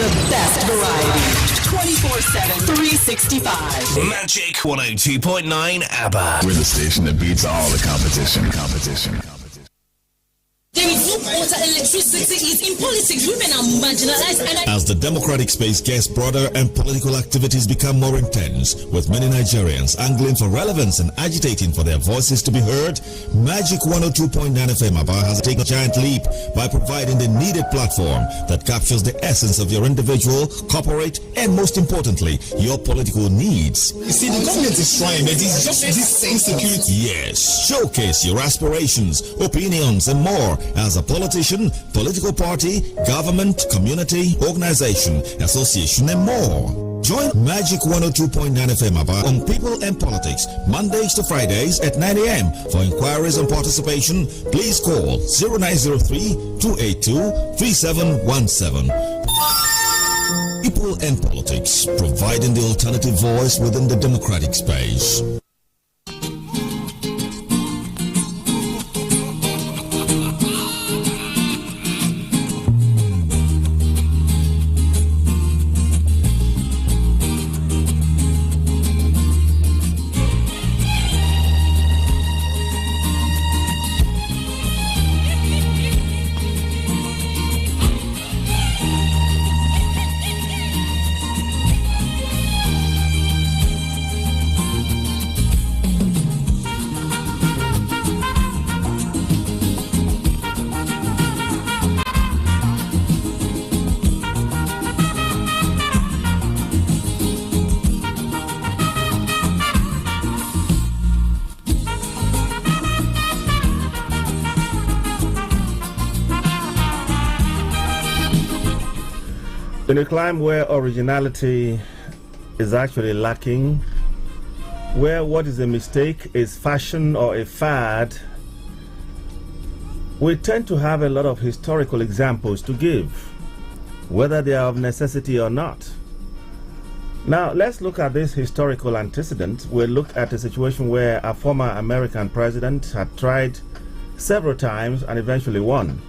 The best variety. 24/7, 365. Magic 102.9 ABBA. We're the station that beats all the competition. Water, electricity is in politics. Women are marginalized. As the democratic space gets broader and political activities become more intense, with many Nigerians angling for relevance and agitating for their voices to be heard, Magic 102.9 FM ABBA has taken a giant leap by providing the needed platform that captures the essence of your individual, corporate, and most importantly, your political needs. You see, the government is trying, but it's just this same security. Yes, showcase your aspirations, opinions, and more as a politician, political party, government, community, organization, association, and more. Join Magic 102.9 FM ABBA on People and Politics, Mondays to Fridays at 9 a.m. For inquiries and participation, please call 0903-282-3717. People and Politics, providing the alternative voice within the democratic space. In a climate where originality is actually lacking, where what is a mistake is fashion or a fad, we tend to have a lot of historical examples to give, whether they are of necessity or not. Now, let's look at this historical antecedent. We'll look at a situation where a former American president had tried several times and eventually won.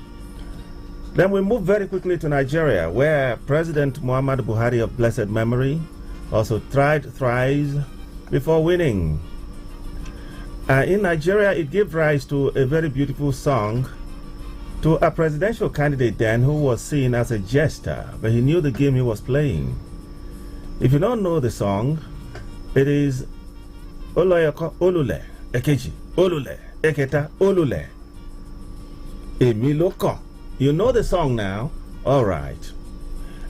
Then we move very quickly to Nigeria, where President Muhammadu Buhari of blessed memory also tried thrice before winning. In Nigeria, it gave rise to a very beautiful song to a presidential candidate then who was seen as a jester, but he knew the game he was playing. If you don't know the song, it is Oloyoko Olule Ekeji Olule Eketa Olule Emiloko. You know the song now? Alright.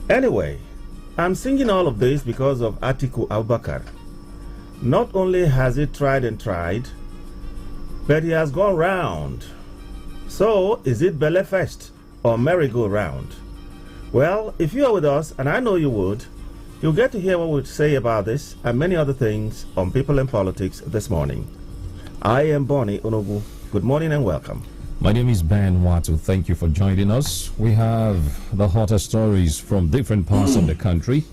Anyway, I'm singing all of this because of Atiku Abubakar. Not only has he tried and tried, but he has gone round. So, is it Belefest or merry-go-round? Well, if you are with us, and I know you would, you'll get to hear what we say about this and many other things on People and Politics this morning. I am Bonnie Onogu. Good morning and welcome. My name is Ben Watu. Thank you for joining us. We have the hottest stories from different parts of the country.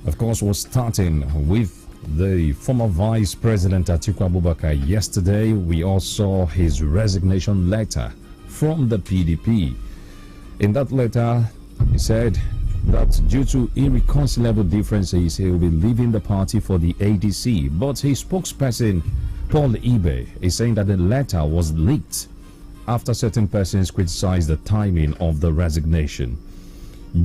Of course, we're starting with the former Vice President Atiku Abubakar. Yesterday, we all saw his resignation letter from the PDP. In that letter, he said that due to irreconcilable differences, he will be leaving the party for the ADC. But his spokesperson, Paul Ibe, is saying that the letter was leaked after certain persons criticized the timing of the resignation.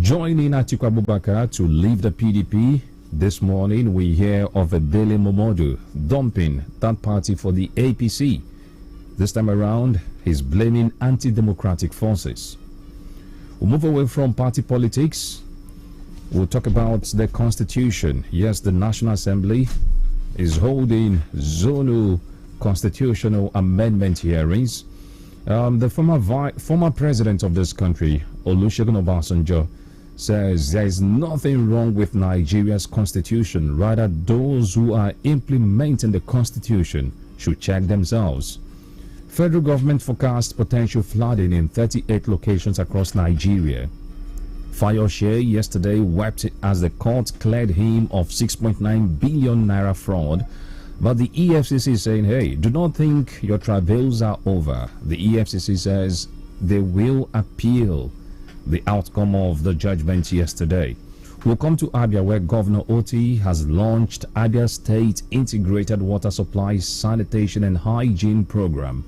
Joining Atiku Abubakar to leave the PDP, this morning we hear of Dele Momodu dumping that party for the APC. This time around, he's blaming anti-democratic forces. We'll move away from party politics. We'll talk about the Constitution. Yes, the National Assembly is holding zonal constitutional amendment hearings. The former president of this country, Olusegun Obasanjo, says there is nothing wrong with Nigeria's constitution. Rather, those who are implementing the constitution should check themselves. Federal government forecasts potential flooding in 38 locations across Nigeria. Fayose yesterday wept as the court cleared him of 6.9 billion naira fraud. But the EFCC is saying, hey, do not think your travails are over. The EFCC says they will appeal the outcome of the judgment yesterday. We'll come to Abia, where Governor Oti has launched Abia State Integrated Water Supply, Sanitation and Hygiene Program.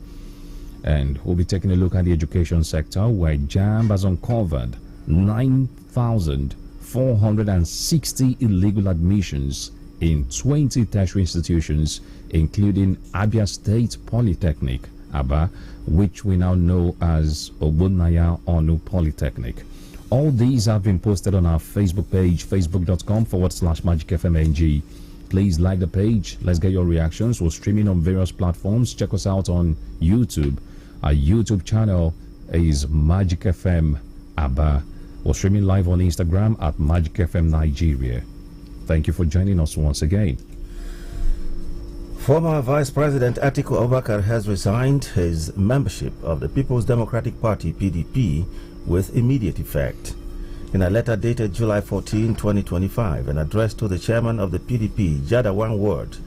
And we'll be taking a look at the education sector, where JAMB has uncovered 9,460 illegal admissions in 20 tertiary institutions, including Abia State Polytechnic, Aba, which we now know as Ogbonnaya Onu Polytechnic. All these have been posted on our Facebook page, facebook.com/MagicFMNG. Please like the page. Let's get your reactions. We're streaming on various platforms. Check us out on YouTube. Our YouTube channel is Magic FM Aba. We're streaming live on Instagram at Magic FM Nigeria. Thank you for joining us once again. Former Vice President Atiku Abubakar has resigned his membership of the People's Democratic Party (PDP) with immediate effect. In a letter dated July 14, 2025, and addressed to the chairman of the PDP, Jada One Ward,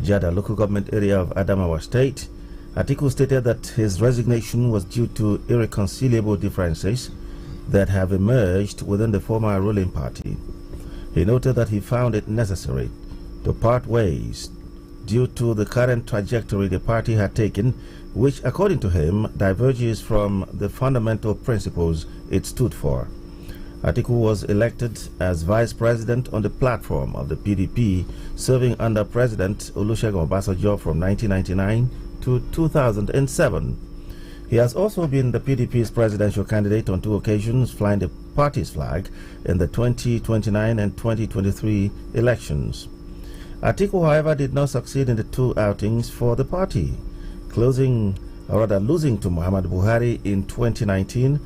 Jada local government area of Adamawa State, Atiku stated that his resignation was due to irreconcilable differences that have emerged within the former ruling party. He noted that he found it necessary to part ways due to the current trajectory the party had taken, which, according to him, diverges from the fundamental principles it stood for. Atiku was elected as vice president on the platform of the PDP, serving under President Olusegun Obasanjo from 1999 to 2007. He has also been the PDP's presidential candidate on 2 occasions, flying the party's flag in the 2029 and 2023 elections. Atiku, however, did not succeed in the 2 outings for the party, losing to Muhammadu Buhari in 2019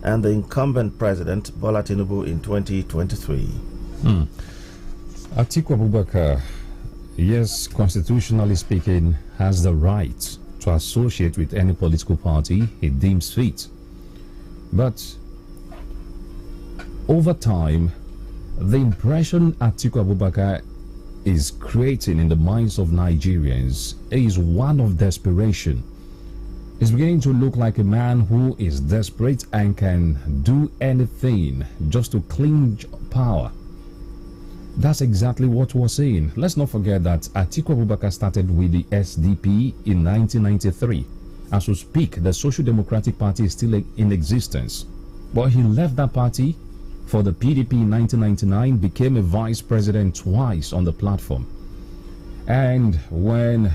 and the incumbent president Bola Tinubu in 2023. Atiku Abubakar, yes, constitutionally speaking, has the right to associate with any political party he deems fit. But over time, the impression Atiku Abubakar is creating in the minds of Nigerians is one of desperation. He's beginning to look like a man who is desperate and can do anything just to cling power. That's exactly what we're seeing. Let's not forget that Atiku Abubakar started with the SDP in 1993. As we speak, the Social Democratic Party is still in existence. But he left that party for the PDP in 1999, became a vice president twice on the platform. And when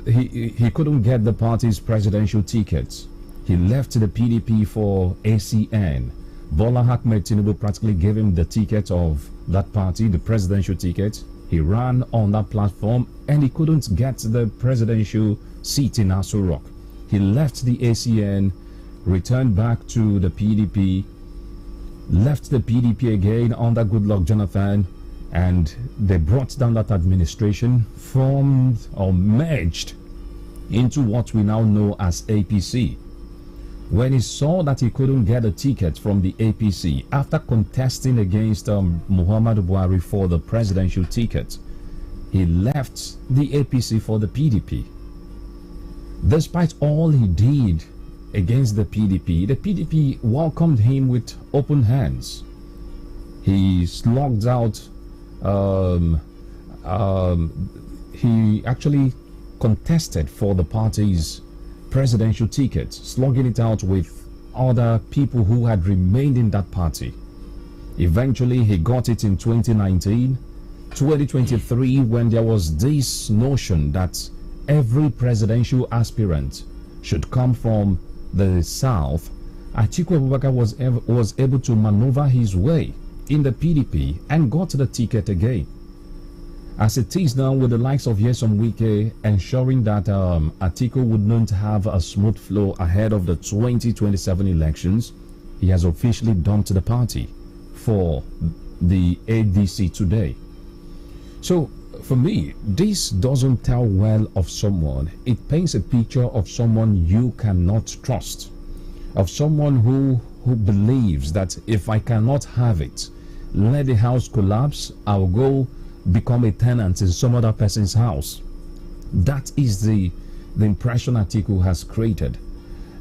he couldn't get the party's presidential tickets, he left the PDP for ACN. Bola Ahmed Tinubu practically gave him the ticket of that party, the presidential ticket. He ran on that platform and he couldn't get the presidential seat in Aso Rock. He left the ACN, returned back to the PDP, left the PDP again under Goodluck Jonathan, and they brought down that administration, formed or merged into what we now know as APC. When he saw that he couldn't get a ticket from the APC after contesting against Muhammadu Buhari for the presidential ticket, he left the APC for the PDP. Despite all he did against the PDP welcomed him with open hands. He slogged out, he actually contested for the party's presidential ticket, slugging it out with other people who had remained in that party. Eventually, he got it in 2019, 2023, when there was this notion that every presidential aspirant should come from the south. Atiku Abubakar was able to maneuver his way in the PDP and got the ticket again. As it is now, with the likes of Nyesom Wike ensuring that Atiku would not have a smooth flow ahead of the 2027 elections, he has officially dumped the party for the ADC today. So, for me, this doesn't tell well of someone. It paints a picture of someone you cannot trust, of someone who believes that if I cannot have it, let the house collapse, I'll go become a tenant in some other person's house. That is the impression Atiku has created.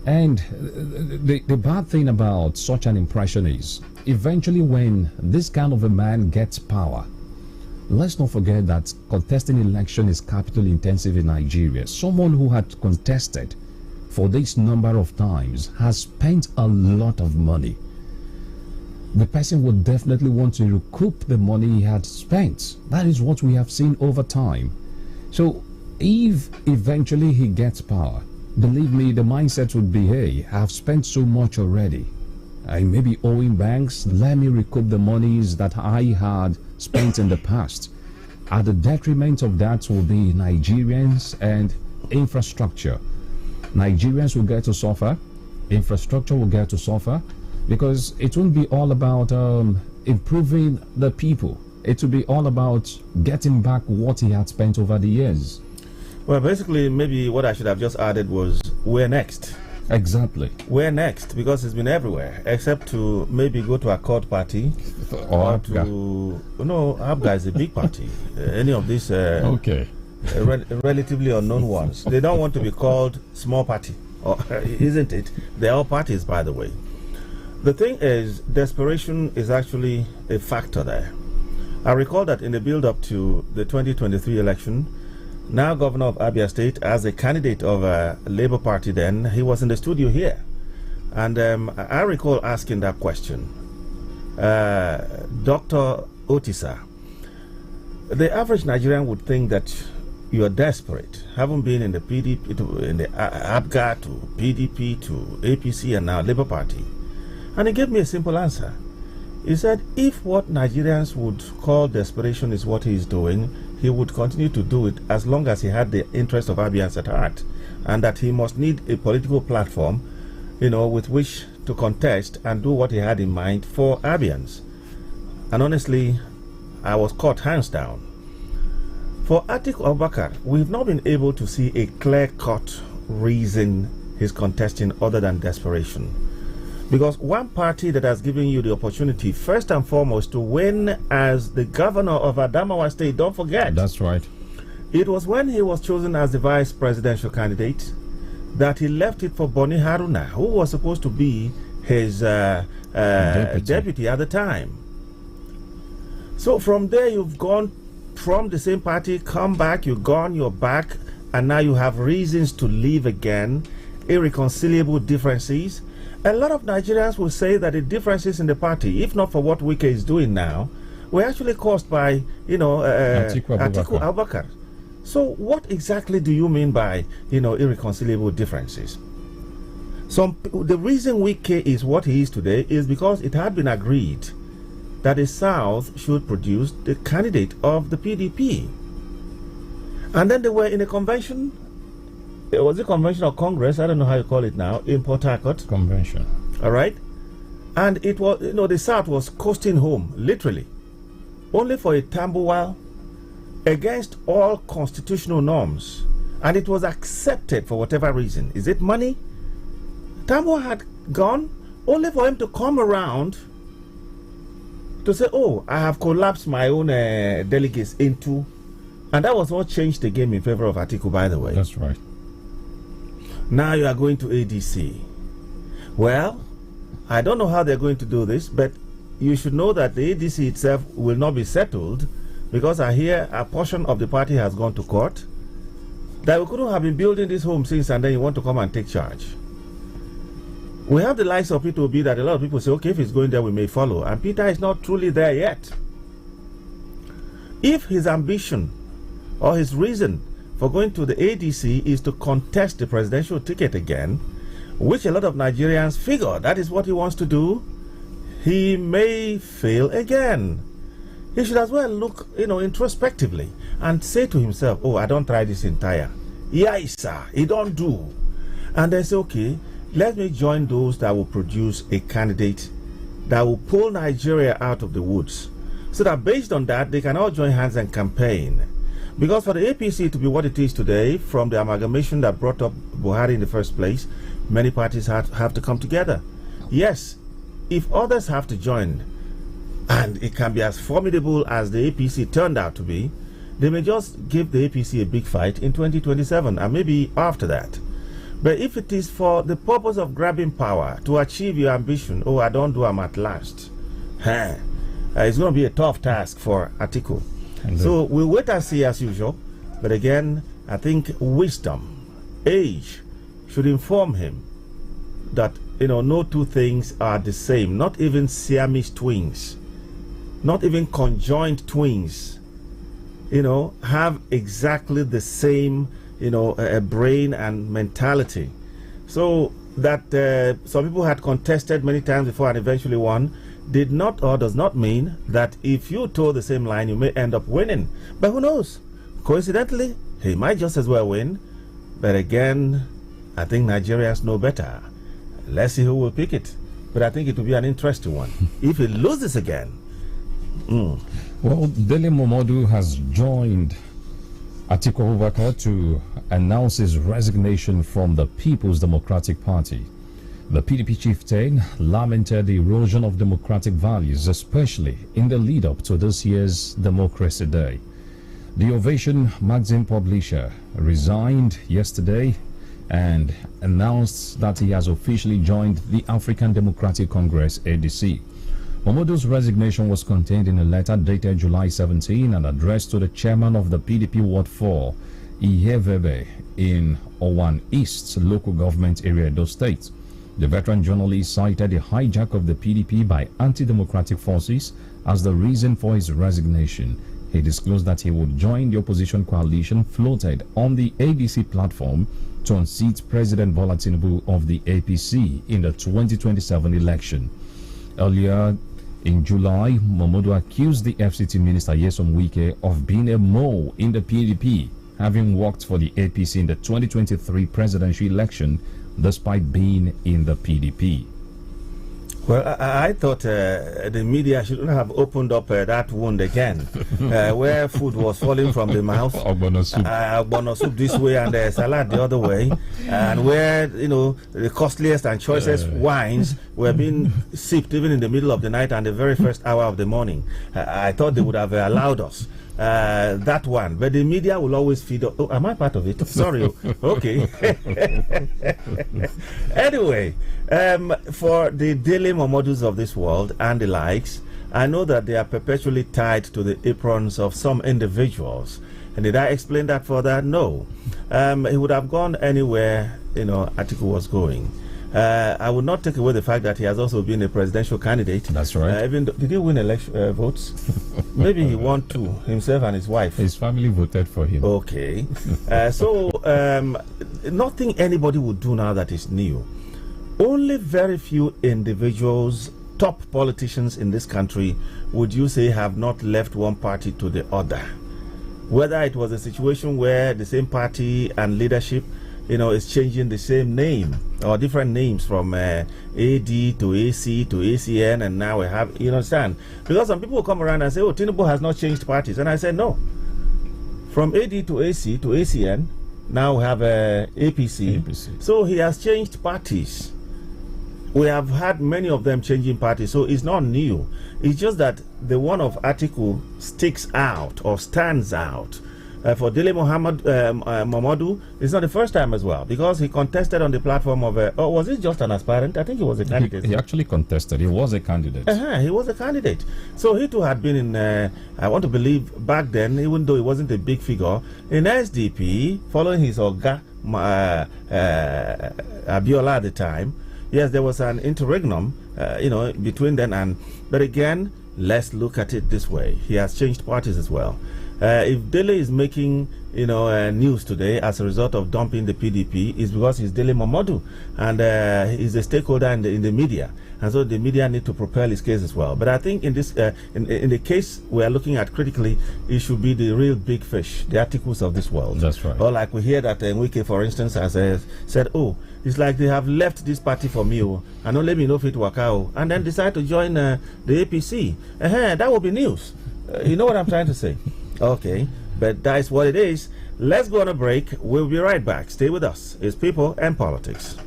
And the bad thing about such an impression is, eventually when this kind of a man gets power, let's not forget that contesting election is capital intensive in Nigeria. Someone who had contested for this number of times has spent a lot of money. The person would definitely want to recoup the money he had spent. That is what we have seen over time. So if eventually he gets power, believe me, the mindset would be, hey, I've spent so much already. I may be owing banks, let me recoup the monies that I had spent in the past. At the detriment of that will be Nigerians and infrastructure. Nigerians will get to suffer, infrastructure will get to suffer, because it won't be all about improving the people. It will be all about getting back what he had spent over the years. Well, basically, maybe what I should have just added was, where next? Exactly. Where next? Because it's been everywhere, except to maybe go to a court party or to... No, ABGA is a big party. Any of these okay. Relatively unknown ones. They don't want to be called small party, isn't it? They're all parties, by the way. The thing is, desperation is actually a factor there. I recall that in the build-up to the 2023 election, now Governor of Abia State, as a candidate of a Labour Party then, he was in the studio here. And I recall asking that question. Dr. Otisa, the average Nigerian would think that you are desperate, having been in the PDP, in the ABGA, to PDP, to APC, and now Labour Party. And he gave me a simple answer. He said, if what Nigerians would call desperation is what he is doing, he would continue to do it as long as he had the interest of Abians at heart, and that he must need a political platform, with which to contest and do what he had in mind for Abians. And honestly, I was caught hands down. For Atiku Abubakar, we've not been able to see a clear-cut reason he's contesting other than desperation. Because one party that has given you the opportunity, first and foremost, to win as the governor of Adamawa State, don't forget. That's right. It was when he was chosen as the vice presidential candidate that he left it for Boni Haruna, who was supposed to be his deputy at the time. So from there, you've gone from the same party, come back, you're gone, you're back, and now you have reasons to leave again, irreconcilable differences. A lot of Nigerians will say that the differences in the party, if not for what Wike is doing now, were actually caused by, Atiku Abubakar. So what exactly do you mean by, irreconcilable differences? The reason Wike is what he is today is because it had been agreed that the South should produce the candidate of the PDP. And then they were in a convention. It was a convention or Congress, I don't know how you call it now, in Port Harcourt. Convention. All right. And it was, the South was coasting home, literally, only for a Tambuwal against all constitutional norms. And it was accepted for whatever reason. Is it money? Tambuwal had gone only for him to come around to say, oh, I have collapsed my own delegates into. And that was what changed the game in favor of Atiku, by the way. That's right. Now you are going to ADC. Well, I don't know how they're going to do this, but you should know that the ADC itself will not be settled, because I hear a portion of the party has gone to court, that we couldn't have been building this home since, and then you want to come and take charge. We have the likes of Peter Obi that a lot of people say, okay, if he's going there, we may follow. And Peter is not truly there yet. If his ambition or his reason for going to the ADC is to contest the presidential ticket again, which a lot of Nigerians figure that is what he wants to do, he may fail again. He should as well look, introspectively and say to himself, oh, I don't try this entire. Yes, sir, he don't do. And then say, okay, let me join those that will produce a candidate that will pull Nigeria out of the woods, so that based on that, they can all join hands and campaign. Because for the APC to be what it is today, from the amalgamation that brought up Buhari in the first place, many parties have to come together. Yes, if others have to join, and it can be as formidable as the APC turned out to be, they may just give the APC a big fight in 2027 and maybe after that. But if it is for the purpose of grabbing power to achieve your ambition, oh, I don't do them at last. It's going to be a tough task for Atiku. So we'll wait and see as usual. But again, I think wisdom, age should inform him that, no two things are the same. Not even Siamese twins, not even conjoined twins, have exactly the same, a brain and mentality. So that some people had contested many times before and eventually won did not or does not mean that if you toe the same line, you may end up winning. But who knows? Coincidentally, he might just as well win. But again, I think Nigerians know better. Let's see who will pick it. But I think it will be an interesting one. If he loses again. Well, Dele Momodu has joined Atiku Abubakar to announce his resignation from the People's Democratic Party. The PDP chieftain lamented the erosion of democratic values, especially in the lead-up to this year's Democracy Day. The Ovation magazine publisher resigned yesterday and announced that he has officially joined the African Democratic Congress, ADC. Momodu's resignation was contained in a letter dated July 17 and addressed to the chairman of the PDP Ward 4, Ihevebe, in Owan East local government area, Edo State. The veteran journalist cited the hijack of the PDP by anti-democratic forces as the reason for his resignation. He disclosed that he would join the opposition coalition floated on the ADC platform to unseat President Bola Tinubu of the APC in the 2027 election. Earlier in July, Momodu accused the FCT minister Nyesom Wike of being a mole in the PDP, having worked for the APC in the 2023 presidential election despite being in the PDP. Well, I thought the media shouldn't have opened up that wound again, where food was falling from the mouth. Ogbono soup this way and salad the other way, and where the costliest and choicest wines were being sipped even in the middle of the night and the very first hour of the morning. I thought they would have allowed us that one, but the media will always feed. Oh, am I part of it? Sorry. Okay. Anyway, for the Dele Momodus of this world and the likes, I know that they are perpetually tied to the aprons of some individuals. And did I explain that further? No. He would have gone anywhere Atiku was going. I would not take away the fact that he has also been a presidential candidate. That's right. Did he win election votes? Maybe he won two, himself and his wife. His family voted for him. Okay. So nothing anybody would do now that is new. Only very few individuals, top politicians in this country, would you say have not left one party to the other. Whether it was a situation where the same party and leadership is changing the same name or different names from AD to AC to ACN, and now we have, you understand? Because some people will come around and say, oh, Tinubu has not changed parties. And I said, no. From AD to AC to ACN, now we have APC. So he has changed parties. We have had many of them changing parties, so it's not new. It's just that the one of Atiku sticks out or stands out. For Dele Momodu, it's not the first time as well, because he contested on the platform of, was it just an aspirant? I think he was a candidate. He actually contested. He was a candidate. He was a candidate. So he too had been in, I want to believe back then, even though he wasn't a big figure, in SDP, following his Oga, Abiola at the time. Yes, there was an interregnum, between then and, but again, let's look at it this way. He has changed parties as well. If Dele is making, news today as a result of dumping the PDP, it's because he's Dele Momodu, and he's a stakeholder in the media, and so the media need to propel his case as well. But I think in this, in the case we are looking at critically, it should be the real big fish, the Atikus of this world. That's right. Or like we hear that Wike, for instance, has said, oh, it's like they have left this party for me, and don't let me know if it work out, and then decide to join the APC. That would be news. You know what I'm trying to say? Okay, but that's what it is. Let's go on a break. We'll be right back. Stay with us. It's People and Politics.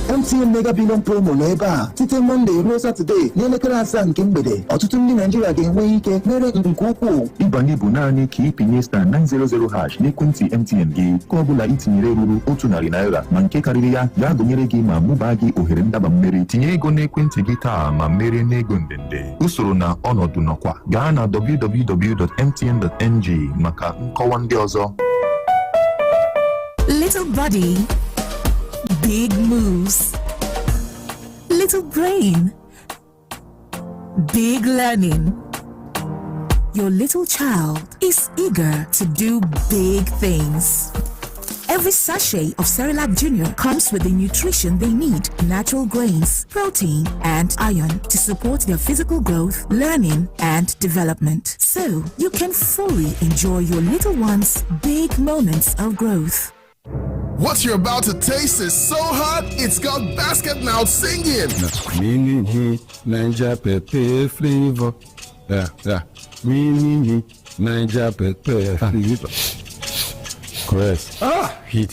MTN Mega Billion Promo nọ ebe a site Monday ruo Saturday n'elekere 7 nke mgbede. Ọtụtụ ndị Naịjirịa ga-enwe ike mere nke ukwuu. Ịbanye bụ naanị ka ịpịnye star 900 hash n'ekwentị MTN gị. Ka ọ bụla itinyere ruru 100 naira ma nke karịrị ya ga-agụnyere gị ma mụbaa gị ohere ndaba mmeri. Tinye ego n'ekwentị gị taa ma merie n'ego ndende. Usoro na ọnọdụ nọkwa. Gaa na www.mtn.ng maka nkọwa ndị ọzọ. Little body, big moves. Little brain, big learning. Your little child is eager to do big things. Every sachet of Cerelac Junior comes with the nutrition they need: natural grains, protein, and iron to support their physical growth, learning, and development. So you can fully enjoy your little one's big moments of growth. What you're about to taste is so hot, it's got basket mouth singing. Mini Ninja Pepe flavor. Yeah. Mini Ninja Pepe flavor. Correct. Heat.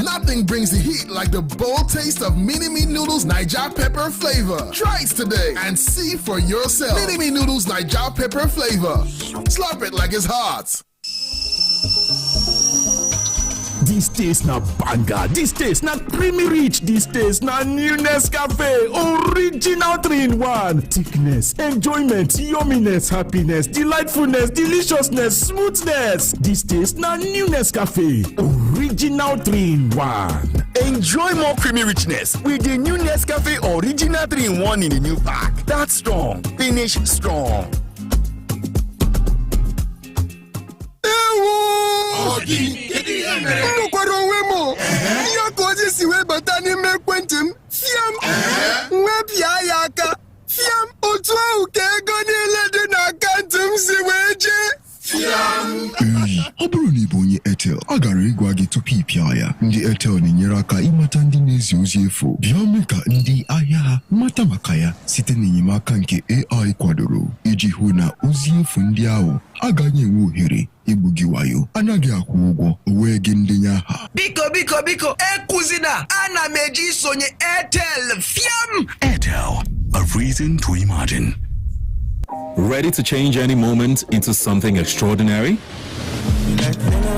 Nothing brings the heat like the bold taste of Mini-Me Noodles Naija Pepper Flavor. Try it today and see for yourself. Mini-Me Noodles Naija Pepper Flavor. Slurp it like it's hot. This taste na banger, this taste na creamy rich, this taste na new Nescafe original 3-in-1. Thickness, enjoyment, yumminess, happiness, delightfulness, deliciousness, smoothness. This taste na new Nescafe original 3-in-1. Enjoy more creamy richness with the new Nescafe original 3-in-1 in the new pack. That's strong, finish strong. Nnukwara onwe m ihe ka ozi si wee bata n'ime ekwentị m fiam nwepịa ya aka fiam otu ahụ ka ego niile dị n'akaụntụ m si wee jee fiam. Ọ bụrụ na ị bụ onye Airtel, a gara ịgwa gị tupu ị pịa ya. Ndị Airtel na-enyere aka ịmata ndị na-ezi ozi efu, bịa mee ka ndị ahịa ha mata maka ya site n'enyemaka nke AI kwadoro iji hụ na ozi efu ndị ahụ agaghị enwe ohere igbu gị wayo, anaghị akwụ ụgwọ, wee gị ndenye aha. Biko ekuzina, ana m eji isonye Airtel fiam. Airtel, a reason to imagine. Ready to change any moment into something extraordinary?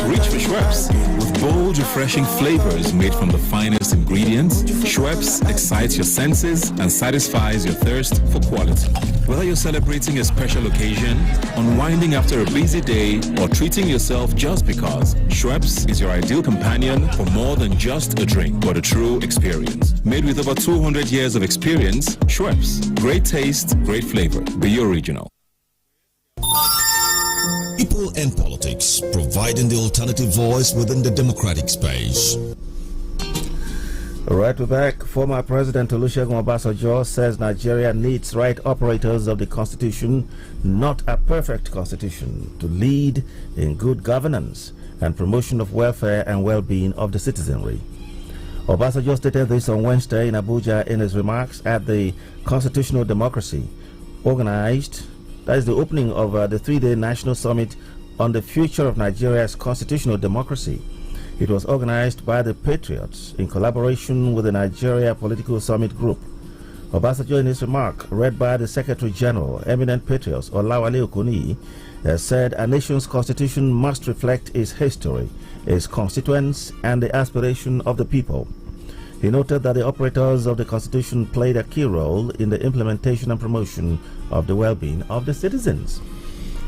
Reach for Schweppes. With bold, refreshing flavors made from the finest ingredients, Schweppes excites your senses and satisfies your thirst for quality. Whether you're celebrating a special occasion, unwinding after a busy day, or treating yourself just because, Schweppes is your ideal companion for more than just a drink, but a true experience. Made with over 200 years of experience, Schweppes. Great taste, great flavor. Be original. People and politics, providing the alternative voice within the democratic space. All right, we're back. Former President Olusegun Obasanjo says Nigeria needs right operators of the Constitution, not a perfect Constitution, to lead in good governance and promotion of welfare and well-being of the citizenry. Obasanjo stated this on Wednesday in Abuja in his remarks at the Constitutional Democracy organized. That is the opening of the 3-day National Summit on the Future of Nigeria's Constitutional Democracy. It was organized by the Patriots in collaboration with the Nigeria Political Summit Group. Obasanjo, in his remark, read by the Secretary General, eminent patriots Olawale Okoni, said a nation's constitution must reflect its history, its constituents, and the aspiration of the people. He noted that the operators of the Constitution played a key role in the implementation and promotion of the well-being of the citizens.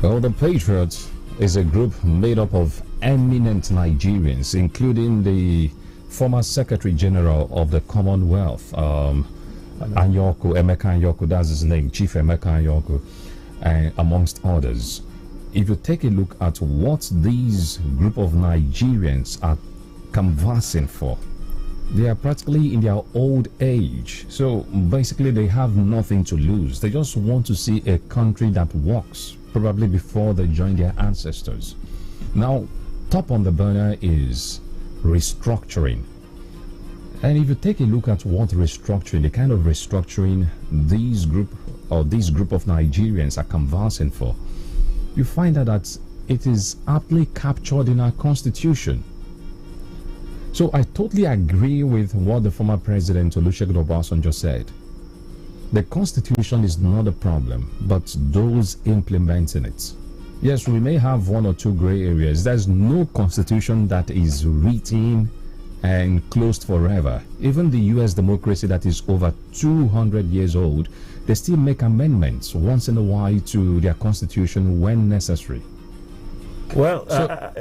Well, the Patriots is a group made up of eminent Nigerians, including the former Secretary General of the Commonwealth, Anyoku, Emeka Anyoku, that's his name, Chief Emeka Anyoku, amongst others. If you take a look at what these group of Nigerians are canvassing for, they are practically in their old age. So basically they have nothing to lose. They just want to see a country that works, probably before they join their ancestors. Now, top on the burner is restructuring. And if you take a look at what restructuring, the kind of restructuring these group of Nigerians are canvassing for, you find out that it is aptly captured in our constitution. So I totally agree with what the former president Olusegun Obasanjo said. The constitution is not a problem, but those implementing it. Yes, we may have one or two gray areas. There's no constitution that is written and closed forever. Even the US democracy that is over 200 years old, they still make amendments once in a while to their constitution when necessary. Well,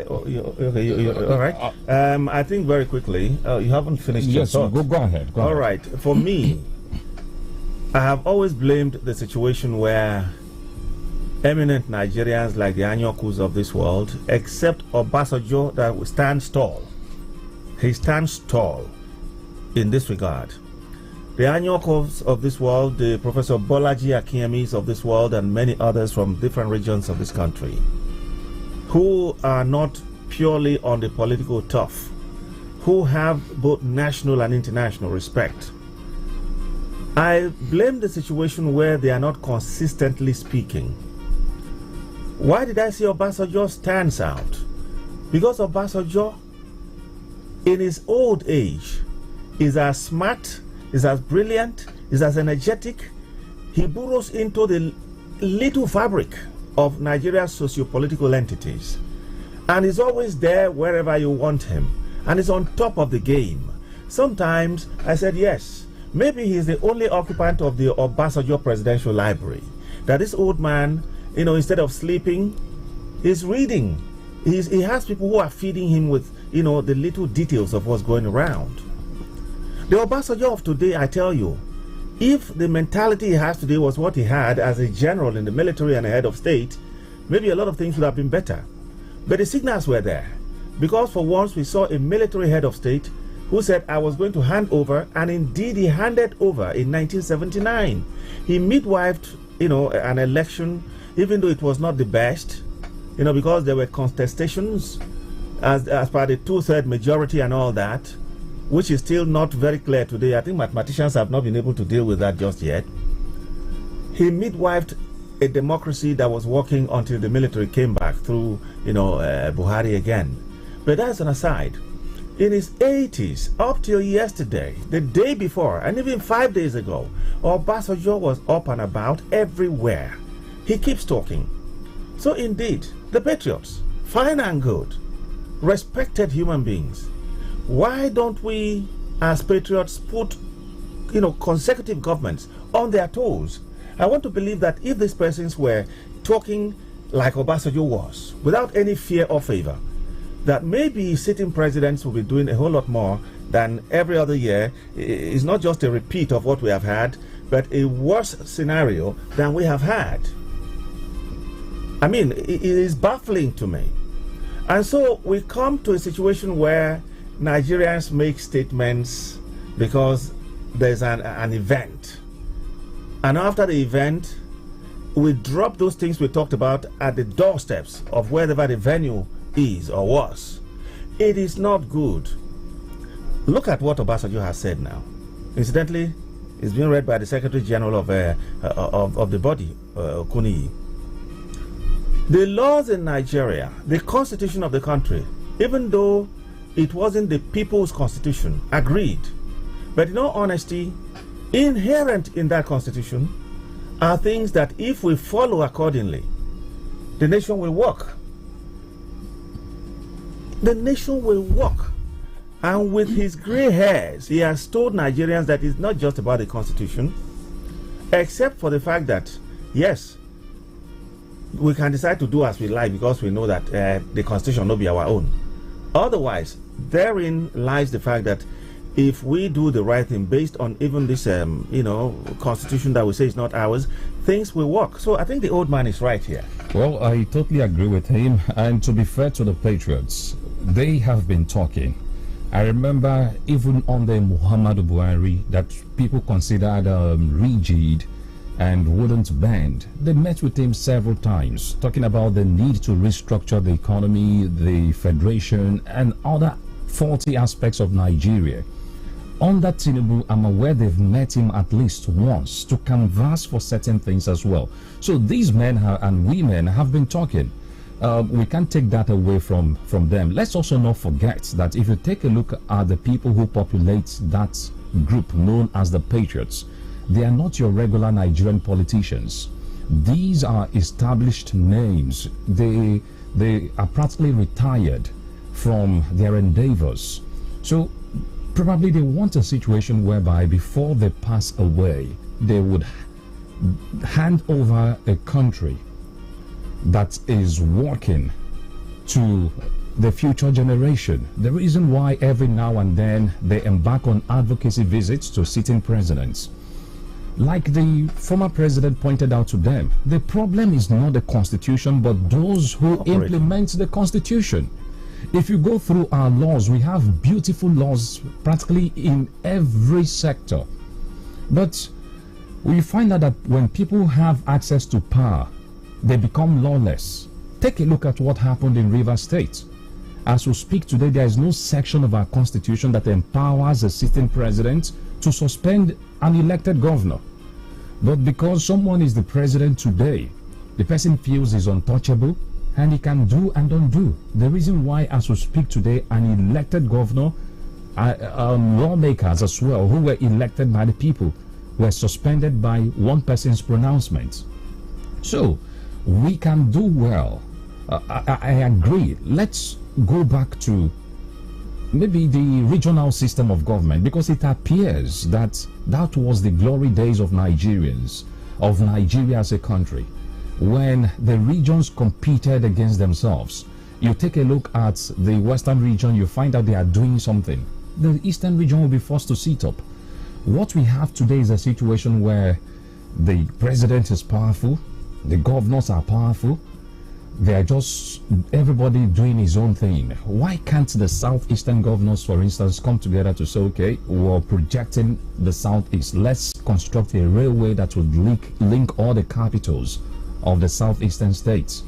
all right. I think very quickly, you haven't finished your thought. Go ahead. Go all ahead. Right. For me, I have always blamed the situation where eminent Nigerians like the Anyokus of this world, except Obasanjo, that stands tall. He stands tall in this regard. The Anyokos of this world, the Professor Bolaji Akinyemi's of this world, and many others from different regions of this country, who are not purely on the political turf, who have both national and international respect. I blame the situation where they are not consistently speaking. Why did I say Obasanjo stands out? Because Obasanjo, in his old age, is as smart, is as brilliant, is as energetic. He burrows into the little fabric of Nigeria's socio-political entities, and is always there wherever you want him, and is on top of the game. Sometimes I said, yes, maybe he's the only occupant of the Obasanjo Presidential Library, that this old man, instead of sleeping, is reading. He has people who are feeding him with, the little details of what's going around. The Obasanjo of today, I tell you, if the mentality he has today was what he had as a general in the military and a head of state, maybe a lot of things would have been better. But the signals were there, because for once we saw a military head of state who said, I was going to hand over, and indeed he handed over in 1979. He midwifed, an election, even though it was not the best, because there were contestations as per the 2/3 majority and all that, which is still not very clear today. I think mathematicians have not been able to deal with that just yet. He midwifed a democracy that was working until the military came back through, Buhari again. But that's an aside. In his 80s, up till yesterday, the day before, and even 5 days ago, Obasanjo was up and about everywhere. He keeps talking. So indeed, the patriots, fine and good, respected human beings. Why don't we, as patriots, put, consecutive governments on their toes? I want to believe that if these persons were talking like Obasanjo was, without any fear or favor, that maybe sitting presidents will be doing a whole lot more than every other year. It's not just a repeat of what we have had, but a worse scenario than we have had. I mean, it is baffling to me. And so we come to a situation where Nigerians make statements because there's an event. And after the event, we drop those things we talked about at the doorsteps of wherever the venue is or was. It is not good. Look at what Obasanjo has said now. Incidentally, it's being read by the Secretary General of the body, Kuniyi. The laws in Nigeria, the constitution of the country, even though it wasn't the people's constitution, agreed. But in all honesty, inherent in that constitution are things that if we follow accordingly, the nation will work. The nation will work. And with his gray hairs, he has told Nigerians that it's not just about the constitution, except for the fact that, yes, we can decide to do as we like because we know that the constitution will be our own. Otherwise, therein lies the fact that if we do the right thing based on even this, constitution that we say is not ours, things will work. So I think the old man is right here. Well, I totally agree with him. And to be fair to the patriots, they have been talking. I remember even under Muhammadu Buhari that people considered rigid and wouldn't bend. They met with him several times, talking about the need to restructure the economy, the federation, and other faulty aspects of Nigeria. Under Tinubu, I'm aware they've met him at least once to canvass for certain things as well. So these men and women have been talking. we can't take that away from them. Let's also not forget that if you take a look at the people who populate that group known as the Patriots, they are not your regular Nigerian politicians. These are established names. They are practically retired from their endeavors. So probably they want a situation whereby before they pass away, they would hand over a country that is working to the future generation. The reason why every now and then they embark on advocacy visits to sitting presidents, like the former president pointed out to them, the problem is not the constitution but those who implement the constitution. If you go through our laws, we have beautiful laws practically in every sector, but we find out that when people have access to power, they become lawless. Take a look at what happened in Rivers State. As we speak today, there is no section of our constitution that empowers a sitting president to suspend an elected governor. But because someone is the president today, the person feels he's untouchable and he can do and undo. The reason why, as we speak today, an elected governor, lawmakers as well, who were elected by the people, were suspended by one person's pronouncement. So we can do well. I agree. Let's go back to maybe the regional system of government, because it appears that that was the glory days of Nigerians, of Nigeria as a country, when the regions competed against themselves. You take a look at the western region, you find out they are doing something. The eastern region will be forced to sit up. What we have today is a situation where the president is powerful, the governors are powerful, they are just everybody doing his own thing. Why can't the southeastern governors, for instance, come together to say, okay, we're projecting the southeast, let's construct a railway that would link all the capitals of the southeastern states?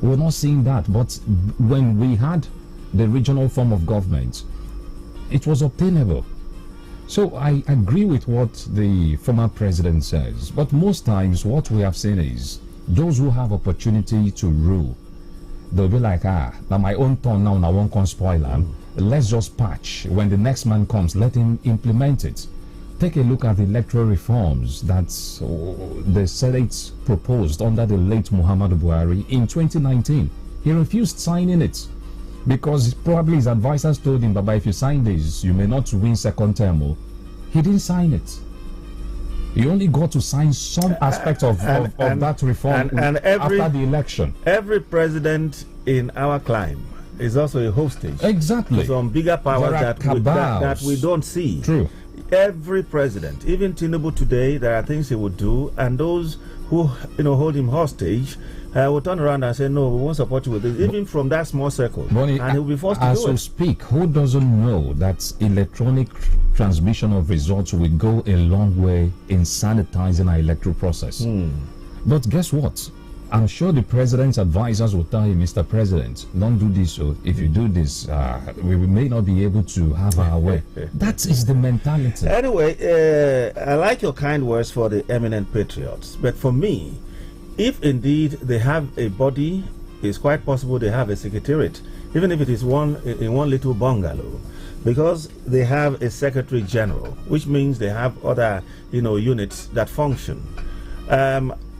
We're not seeing that, but when we had the regional form of government, it was obtainable. So I agree with what the former president says, but most times what we have seen is those who have opportunity to rule, they'll be like, now my own turn now, I won't come spoil them. Let's just patch. When the next man comes, let him implement it. Take a look at the electoral reforms that the Senate proposed under the late Muhammadu Buhari in 2019. He refused signing it because probably his advisors told him, Baba, if you sign this, you may not win second term. He didn't sign it. He only got to sign some aspect of that reform after the election. Every president in our climb is also a hostage. Exactly. To some bigger powers that we don't see. True. Every president, even Tinubu today, there are things he would do, and those who hold him hostage will turn around and say, no, we won't support you with this, even from that small circle. Bonnie, and he'll be forced to do it. As we speak, who doesn't know that electronic transmission of results will go a long way in sanitizing our electoral process? But guess what? I'm sure the president's advisors will tell him, Mr. President, don't do this. So if you do this, we may not be able to have our way. That is the mentality. Anyway, I like your kind words for the eminent patriots. But for me, if indeed they have a body, it's quite possible they have a secretariat, even if it is in one little bungalow, because they have a secretary general, which means they have other units that function.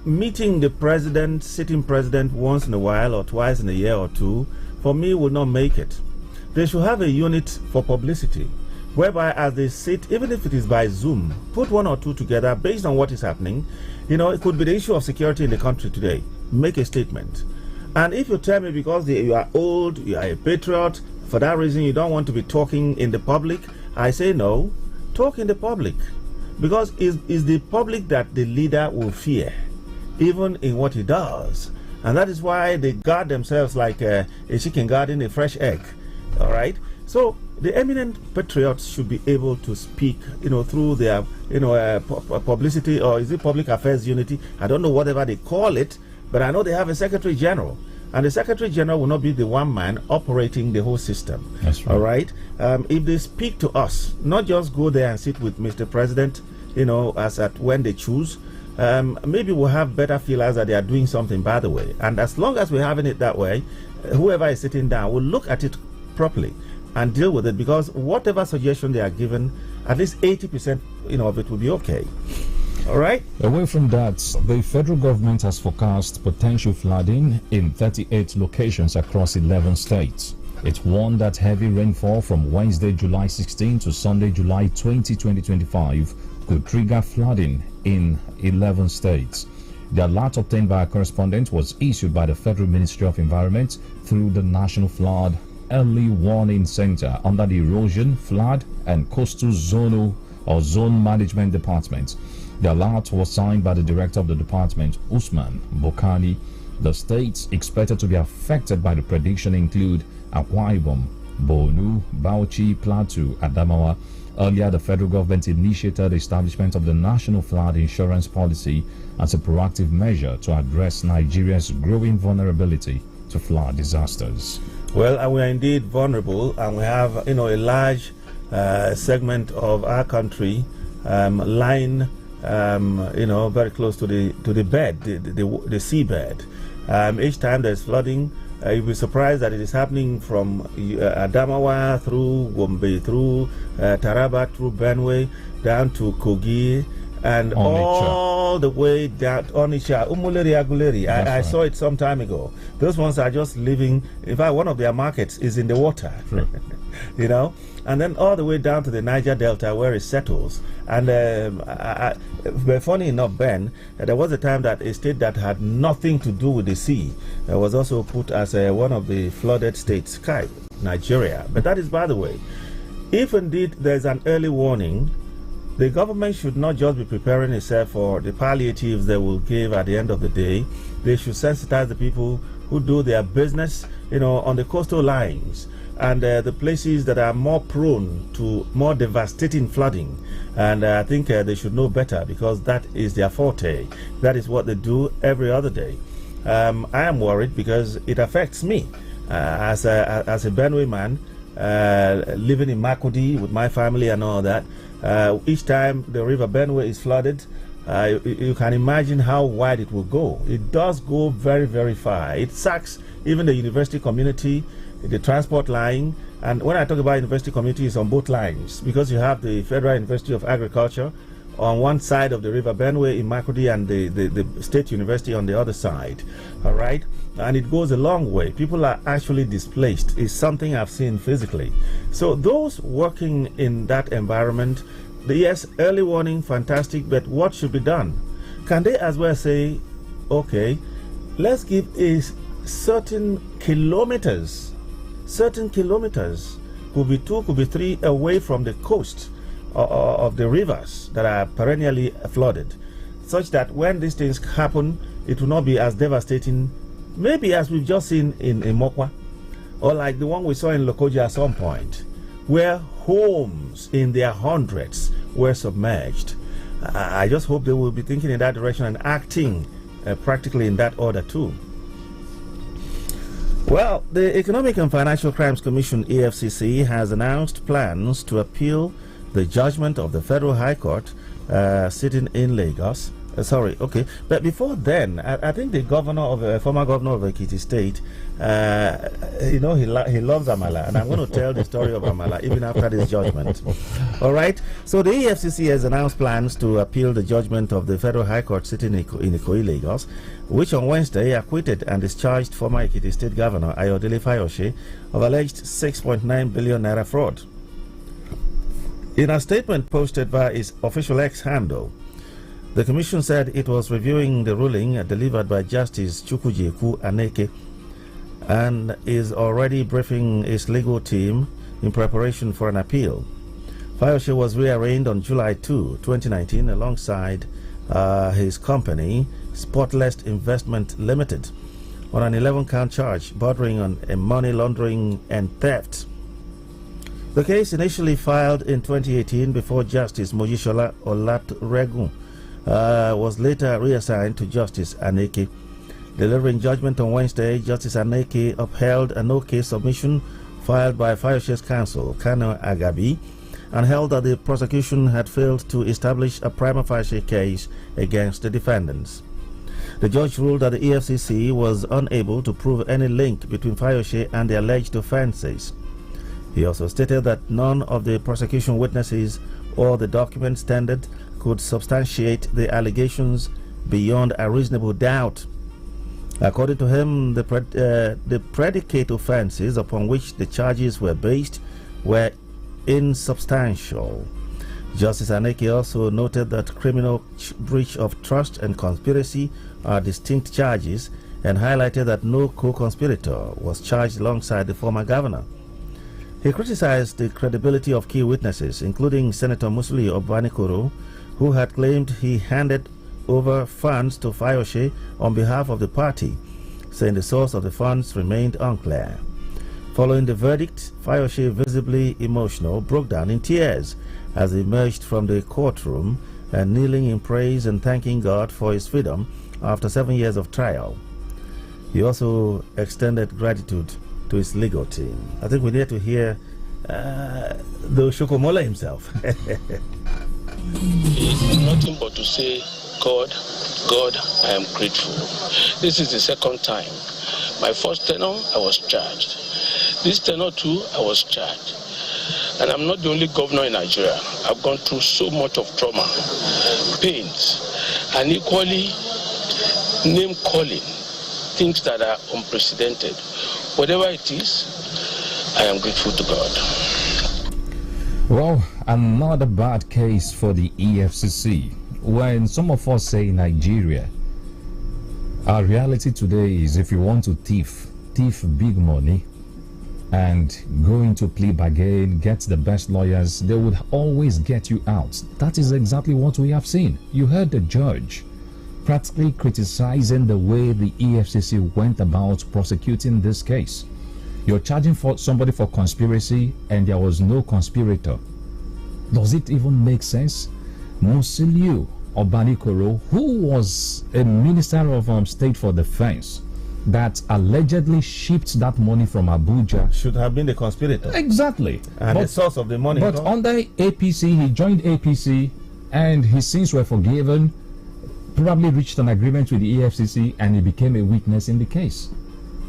Meeting the president, sitting president once in a while or twice in a year or two, for me would not make it. They should have a unit for publicity, whereby as they sit, even if it is by Zoom, put one or two together based on what is happening. It could be the issue of security in the country today. Make a statement. And if you tell me because you are old, you are a patriot, for that reason you don't want to be talking in the public, I say no, talk in the public. Because it's the public that the leader will fear, even in what he does. And that is why they guard themselves like a chicken guarding a fresh egg. All right? So the eminent patriots should be able to speak, through their, publicity, or is it public affairs unity? I don't know, whatever they call it, but I know they have a secretary general. And the secretary general will not be the one man operating the whole system. That's right. All right? If they speak to us, not just go there and sit with Mr. President, as at when they choose, maybe we'll have better feelers that they are doing something by the way. And as long as we're having it that way, whoever is sitting down will look at it properly and deal with it, because whatever suggestion they are given, at least 80% of it will be okay. All right. Away from that, the federal government has forecast potential flooding in 38 locations across 11 states. It warned that heavy rainfall from Wednesday, July 16 to Sunday, July 20, 2025 could trigger flooding in 11 states. The alert obtained by a correspondent was issued by the Federal Ministry of Environment through the National Flood Early Warning Center under the Erosion, Flood and Coastal Zone Management Department. The alert was signed by the Director of the Department, Usman Bokani. The states expected to be affected by the prediction include Akwa Ibom, Borno, Bauchi, Plateau, Adamawa. Earlier, the federal government initiated the establishment of the National Flood Insurance Policy as a proactive measure to address Nigeria's growing vulnerability to flood disasters. Well, and we are indeed vulnerable, and we have, a large segment of our country lying, very close to the bed, the seabed. Each time there's flooding, you'll be surprised that it is happening from Adamawa through Gombe, through Taraba, through Benue, down to Kogi, and all the way down to Onitsha, Umuleri, Aguleri. I saw it some time ago. Those ones are just living. In fact, one of their markets is in the water. Sure. And then all the way down to the Niger Delta where it settles. And funny enough, Ben, there was a time that a state that had nothing to do with the sea was also put as one of the flooded states, Nigeria. But that is by the way. If indeed there's an early warning, the government should not just be preparing itself for the palliatives they will give at the end of the day. They should sensitize the people who do their business, on the coastal lines and the places that are more prone to more devastating flooding. And I think they should know better, because that is their forte. That is what they do every other day. I am worried because it affects me as a Benue man, living in Makurdi with my family and all that. Each time the river Benue is flooded, you can imagine how wide it will go. It does go very, very far. It sacks even the university community, the transport line. And when I talk about university community, it's on both lines, because you have the Federal University of Agriculture on one side of the river Benue in Makurdi and the State University on the other side. All right? And it goes a long way. People are actually displaced. It's something I've seen physically. So those working in that environment, yes, early warning, fantastic, but what should be done? Can they as well say, okay, let's give a certain kilometers, could be 2, could be 3 away from the coast of the rivers that are perennially flooded, such that when these things happen, it will not be as devastating, maybe as we've just seen in Mokwa, or like the one we saw in Lokoja at some point, where homes in their hundreds were submerged. I just hope they will be thinking in that direction and acting practically in that order too. Well, the Economic and Financial Crimes Commission, EFCC, has announced plans to appeal the judgment of the Federal High Court sitting in Lagos. But before then, I think the former governor of Ekiti State, he loves Amala, and I'm going to tell the story of Amala even after this judgment. All right. So the EFCC has announced plans to appeal the judgment of the Federal High Court sitting in Ikoyi, Lagos, which on Wednesday acquitted and discharged former Ekiti State Governor Ayodele Fayose of alleged 6.9 billion naira fraud. In a statement posted via its official X handle, the Commission said it was reviewing the ruling delivered by Justice Chukwujeku Aneke and is already briefing its legal team in preparation for an appeal. Fayose was rearraigned on July 2, 2019 alongside his company, Spotless Investment Limited, on an 11-count charge bordering on money laundering and theft. The case, initially filed in 2018 before Justice Mojisola Olatunregun, was later reassigned to Justice Aneke. Delivering judgment on Wednesday, Justice Aneke upheld an OK submission filed by Fayose's counsel, Kano Agabi, and held that the prosecution had failed to establish a prima facie case against the defendants. The judge ruled that the EFCC was unable to prove any link between Fayose and the alleged offences. He also stated that none of the prosecution witnesses or the documents tendered could substantiate the allegations beyond a reasonable doubt. According to him, the predicate offences upon which the charges were based were insubstantial. Justice Aneke also noted that criminal breach of trust and conspiracy are distinct charges and highlighted that no co-conspirator was charged alongside the former governor. He criticized the credibility of key witnesses, including Senator Musli Obanikoro, who had claimed he handed over funds to Fayose on behalf of the party, saying the source of the funds remained unclear. Following the verdict, Fayose, visibly emotional, broke down in tears as he emerged from the courtroom and kneeling in praise and thanking God for his freedom after 7 years of trial. He also extended gratitude to his legal team. I think we need to hear the Shokomola himself. It's nothing but to say, God, I am grateful. This is the second time. My first tenure, I was charged. This tenure too, I was charged. And I'm not the only governor in Nigeria. I've gone through so much of trauma, pains, and equally name-calling, things that are unprecedented. Whatever it is, I am grateful to God. Well, another bad case for the EFCC. When some of us say Nigeria, our reality today is if you want to thief big money and go into plea bargain, get the best lawyers, they would always get you out. That is exactly what we have seen. You heard the judge practically criticizing the way the EFCC went about prosecuting this case. You're charging for somebody for conspiracy and there was no conspirator. Does it even make sense? Musiliu Obanikoro, who was a minister of state for defense, that allegedly shipped that money from Abuja, should have been the conspirator. Exactly. And the source of the money. But under APC, he joined APC and his sins were forgiven, probably reached an agreement with the EFCC, and he became a witness in the case.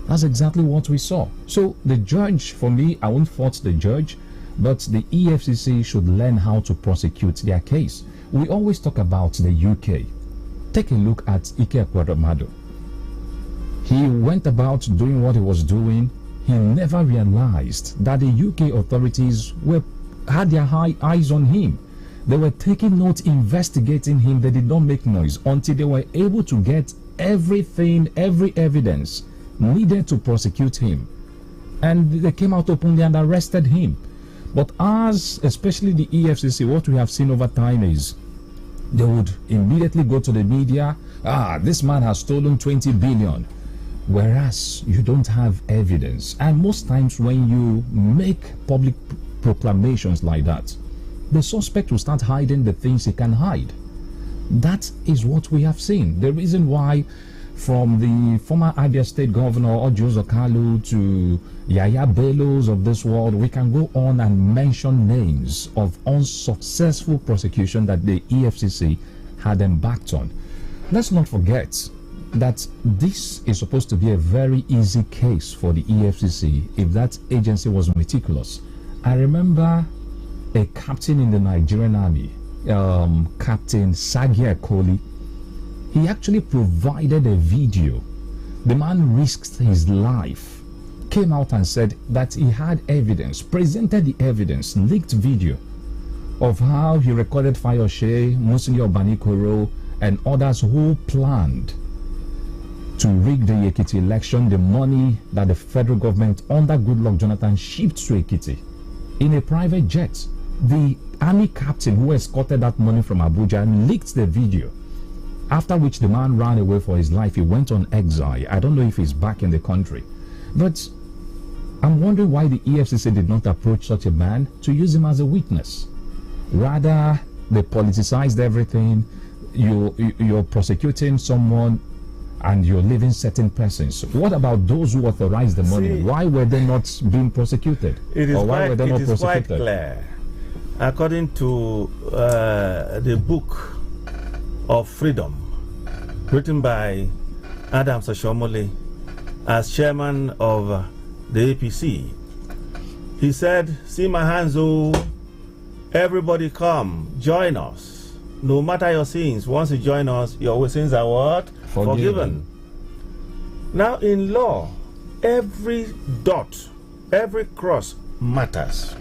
That's exactly what we saw. So the judge, for me, I won't fault the judge, but the EFCC should learn how to prosecute their case. We always talk about the UK. Take a look at Ike Ekweremadu. He went about doing what he was doing. He never realized that the UK authorities had their eyes on him. They were taking notes, investigating him. They did not make noise until they were able to get everything, every evidence needed to prosecute him. And they came out openly and arrested him. But as, especially the EFCC, what we have seen over time is they would immediately go to the media, this man has stolen 20 billion. Whereas you don't have evidence. And most times when you make public proclamations like that, the suspect will start hiding the things he can hide. That is what we have seen. The reason why, from the former Abia State Governor Ojo Zokalu to Yaya Bellos of this world, we can go on and mention names of unsuccessful prosecution that the EFCC had embarked on. Let's not forget that this is supposed to be a very easy case for the EFCC if that agency was meticulous. I remember a captain in the Nigerian army, Captain Sagia Koli. He actually provided a video. The man risked his life, came out and said that he had evidence, presented the evidence, leaked video of how he recorded Fayose, Musili Obanikoro, and others who planned to rig the Ekiti election, the money that the federal government under Goodluck Jonathan shipped to Ekiti in a private jet. The army captain who escorted that money from Abuja leaked the video, after which the man ran away for his life. He went on exile. I don't know if he's back in the country. But I'm wondering why the EFCC did not approach such a man to use him as a witness. Rather, they politicized everything. You're prosecuting someone and you're leaving certain persons. What about those who authorized the money? Why were they not being prosecuted? It is quite clear. according to the book of Freedom, written by Adams Oshomole as chairman of the APC. He said, "See my hands, oh, everybody come, join us. No matter your sins, once you join us, your sins are what? Forgiven." Now in law, every dot, every cross matters.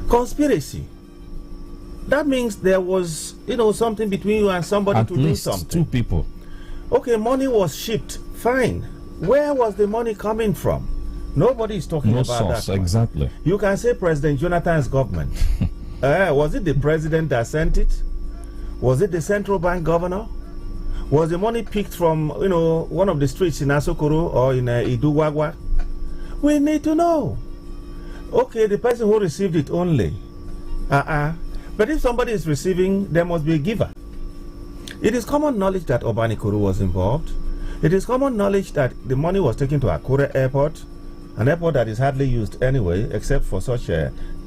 Conspiracy. That means there was, something between you and somebody At to do least something. 2 people. Okay, money was shipped. Fine. Where was the money coming from? Nobody is talking No about source, that one. exactly. You can say President Jonathan's government. Was it the president that sent it? Was it the central bank governor? Was the money picked from, one of the streets in Asokoro or in Iduwagwa? We need to know. Okay, the person who received it only. But if somebody is receiving, there must be a giver. It is common knowledge that Obanikoro was involved. It is common knowledge that the money was taken to Akure Airport, an airport that is hardly used anyway, except for such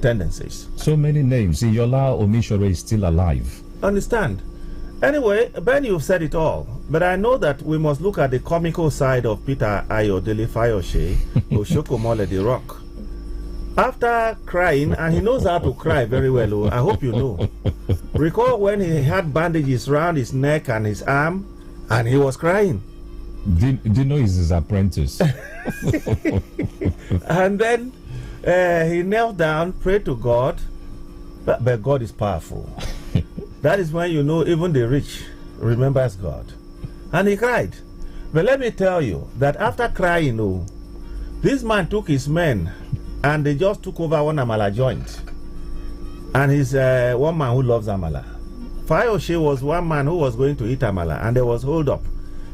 tendencies. So many names. Iyola Omishore is still alive. Understand? Anyway, Ben, you've said it all. But I know that we must look at the comical side of Peter Ayodele Fayose, Oshokomole the Rock. After crying, and he knows how to cry very well, I hope you know. Recall when he had bandages around his neck and his arm, and he was crying. Dino is his apprentice. And then he knelt down, prayed to God, but God is powerful. That is when you know even the rich remembers God. And he cried. But let me tell you that after crying, this man took his men and they just took over one Amala joint. And he's one man who loves Amala. Fayose was one man who was going to eat Amala, and there was hold up.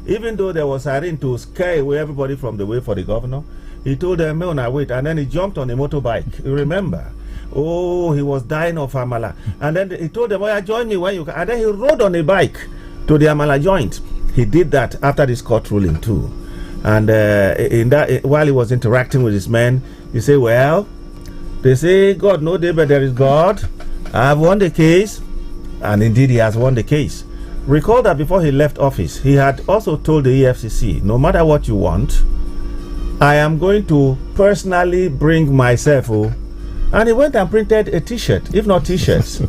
Even though there was siren to scare away everybody from the way for the governor, he told them, "No, now wait," and then he jumped on a motorbike. You remember? Oh, he was dying of Amala. And then he told them, "Oh, yeah, join me when you can." And then he rode on a bike to the Amala joint. He did that after this court ruling too. And while he was interacting with his men, he said, "Well, they say God no day, but there is God. I have won the case." And indeed, he has won the case. Recall that before he left office, he had also told the EFCC, "No matter what you want, I am going to personally bring myself." And he went and printed a t-shirt, if not t-shirts.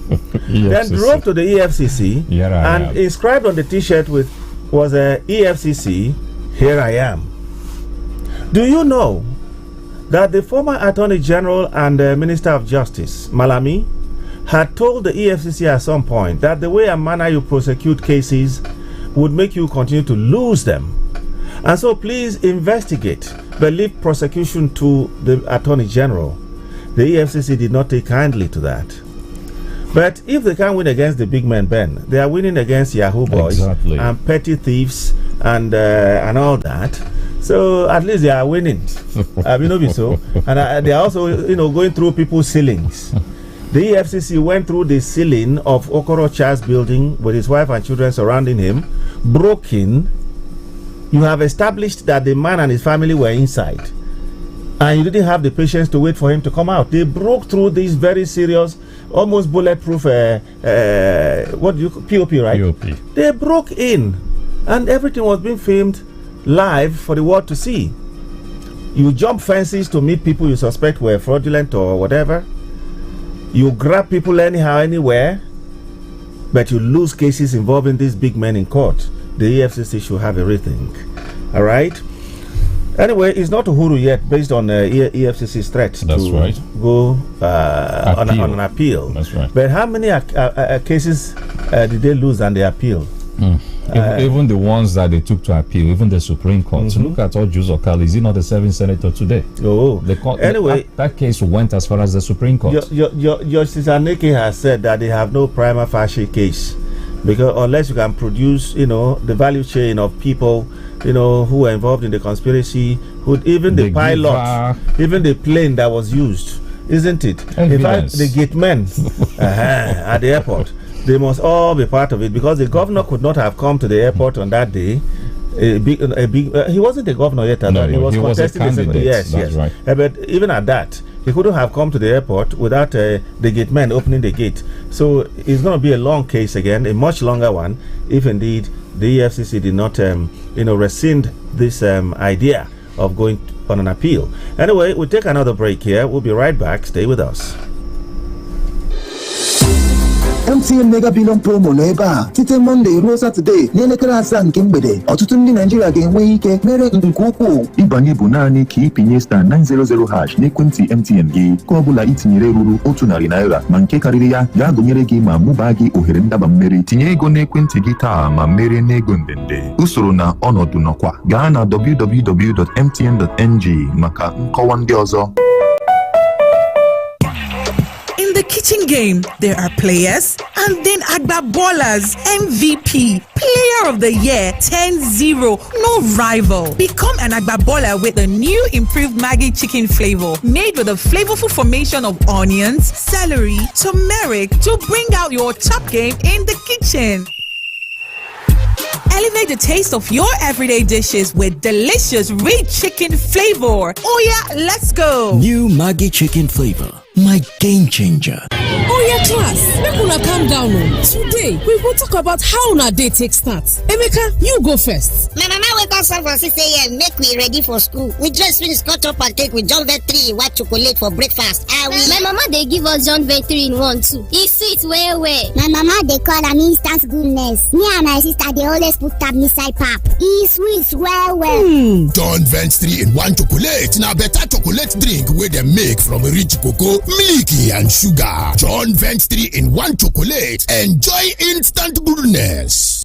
Then drove to the EFCC and inscribed on the t-shirt was a EFCC, "Here I am." Do you know that the former Attorney General and Minister of Justice, Malami, had told the EFCC at some point that the way and manner you prosecute cases would make you continue to lose them. And so please investigate, but leave prosecution to the Attorney General. The EFCC did not take kindly to that. But if they can't win against the big men, Ben, they are winning against Yahoo boys and petty thieves and all that. So at least they are winning. So. And they are also, going through people's ceilings. The EFCC went through the ceiling of Okoro Charles building with his wife and children surrounding him, broke in. You have established that the man and his family were inside, and you didn't have the patience to wait for him to come out. They broke through this very serious, almost bulletproof, POP, right? POP. They broke in, and everything was being filmed live for the world to see. You jump fences to meet people you suspect were fraudulent or whatever. You grab people anyhow, anywhere, but you lose cases involving these big men in court. The EFCC should have everything. All right? Anyway, it's not Uhuru yet, based on EFCC's threat to go on an appeal. That's right. But how many cases did they lose and they appeal? Even the ones that they took to appeal, even the Supreme Court. So look at Oju's Okali. Is he not the 7th senator today? Oh, anyway, that case went as far as the Supreme Court. Justice Aneke has said that they have no prima facie case, because unless you can produce, the value chain of people, who were involved in the conspiracy, even the pilot, even the plane that was used, isn't it? In fact, the gate men at the airport. They must all be part of it, because the governor could not have come to the airport on that day. He wasn't the governor yet. He was contesting the second. Yes. Right. But even at that, he couldn't have come to the airport without the gate man opening the gate. So it's going to be a long case again, a much longer one, if indeed the EFCC did not, rescind this idea of going on an appeal. Anyway, we'll take another break here. We'll be right back. Stay with us. MTN Mega Billion Promo nọ ebe a site Monday ruo Saturday n'elekere 7 nke mgbede. Ọtụtụ ndị Naịjirịa ga-enwe ike mere nke ukwuu. Ịbanye bụ naanị ka ịpịnye star 900 hash n'ekwentị MTN gị. Ka ọ bụla itinyere ruru 100 naira ma nke karịrị ya ga-agụnyere gị ma mụbaa gị ohere ndaba mmeri. Tinye ego n'ekwentị gị taa ma merie n'ego ndende. Usoro na ọnọdụ nọkwa. Gaa na www.mtn.ng maka nkọwa ndị ọzọ. In the kitchen game, there are players and then Agba Ballers, MVP, Player of the Year, 10-0, no rival. Become an Agba Baller with the new improved Maggi chicken flavor, made with a flavorful formation of onions, celery, turmeric to bring out your top game in the kitchen. Elevate the taste of your everyday dishes with delicious rich chicken flavor. Oh yeah, let's go. New Maggi chicken flavor, my game changer. Oh yeah, class, make una calm down. Today, we will talk about how una day take start. Emeka, you go first. My mama wake us up for 6 a.m. make we ready for school. We just finish cut up and take with John Vert 3 white chocolate for breakfast. My mama they give us John Vert 3 in 1 too. It's sweet well. My mama they call am instant goodness. Me and my sister they always put tab inside pap. It's sweet well. John Vert 3 in 1 chocolate. Now better chocolate drink where they make from rich cocoa, milky and sugar. John Vert 3 in 1 chocolate. Enjoy instant goodness.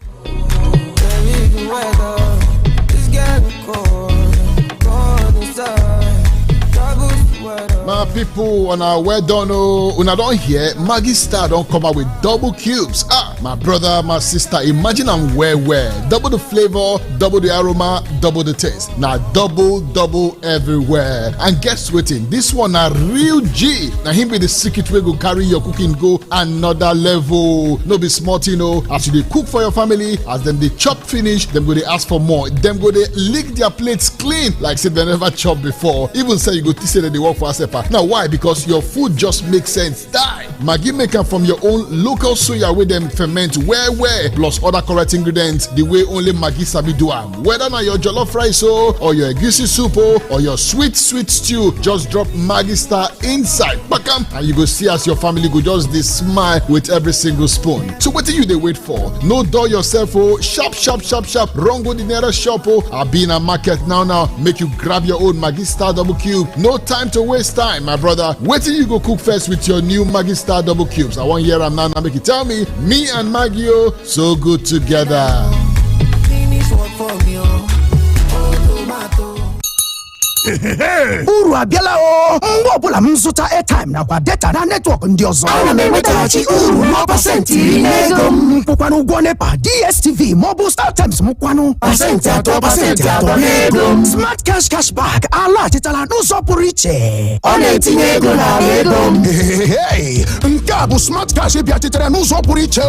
My people, on our well done, una don't hear Maggi Star don't come out with double cubes. My brother, my sister, imagine I'm where. Double the flavor, double the aroma, double the taste. Now double everywhere. And guess what? This one a real G. Now him be the secret way go carry your cooking go another level. No be smart, as you dey cook for your family, as them they chop finish, them go they ask for more. Them go they lick their plates clean like say they never chop before. Even say you go to say that they work for us. Now why? Because your food just makes sense. Die. Maggi maker from your own local soya with them ferment where plus other correct ingredients the way only Maggi sabi do am. Whether na your jollof rice or your egusi soup or your sweet stew, just drop Maggi Star inside. Bakam, and you go see as your family go just dey smile with every single spoon. So what do you they wait for? No dull yourself sharp. Run go the nearest shop I be in a market now. Make you grab your own Maggi Star double cube. No time to waste time, my brother. Wait till you go cook first with your new Maggi Star double cubes. I want hear am now. Make you tell me and Maggi so good together. Uru abịala mgbe ọbụla m zụta airtime nakwa data na network ndị ọzọ ana m enwetaghachi uru na pasentị iri n'ego m kwụkwanụ ụgwọ NEPA, DSTV maọbụ StarTimes m kwụkwanụ pasentị 3% n'ego m. Smart Cashback alọghachitala n'ụzọ pụrụ iche. Ọ na-etinye ego na ego m. Nke a bụ Smart Cash bịachitere n'ụzọ pụrụ iche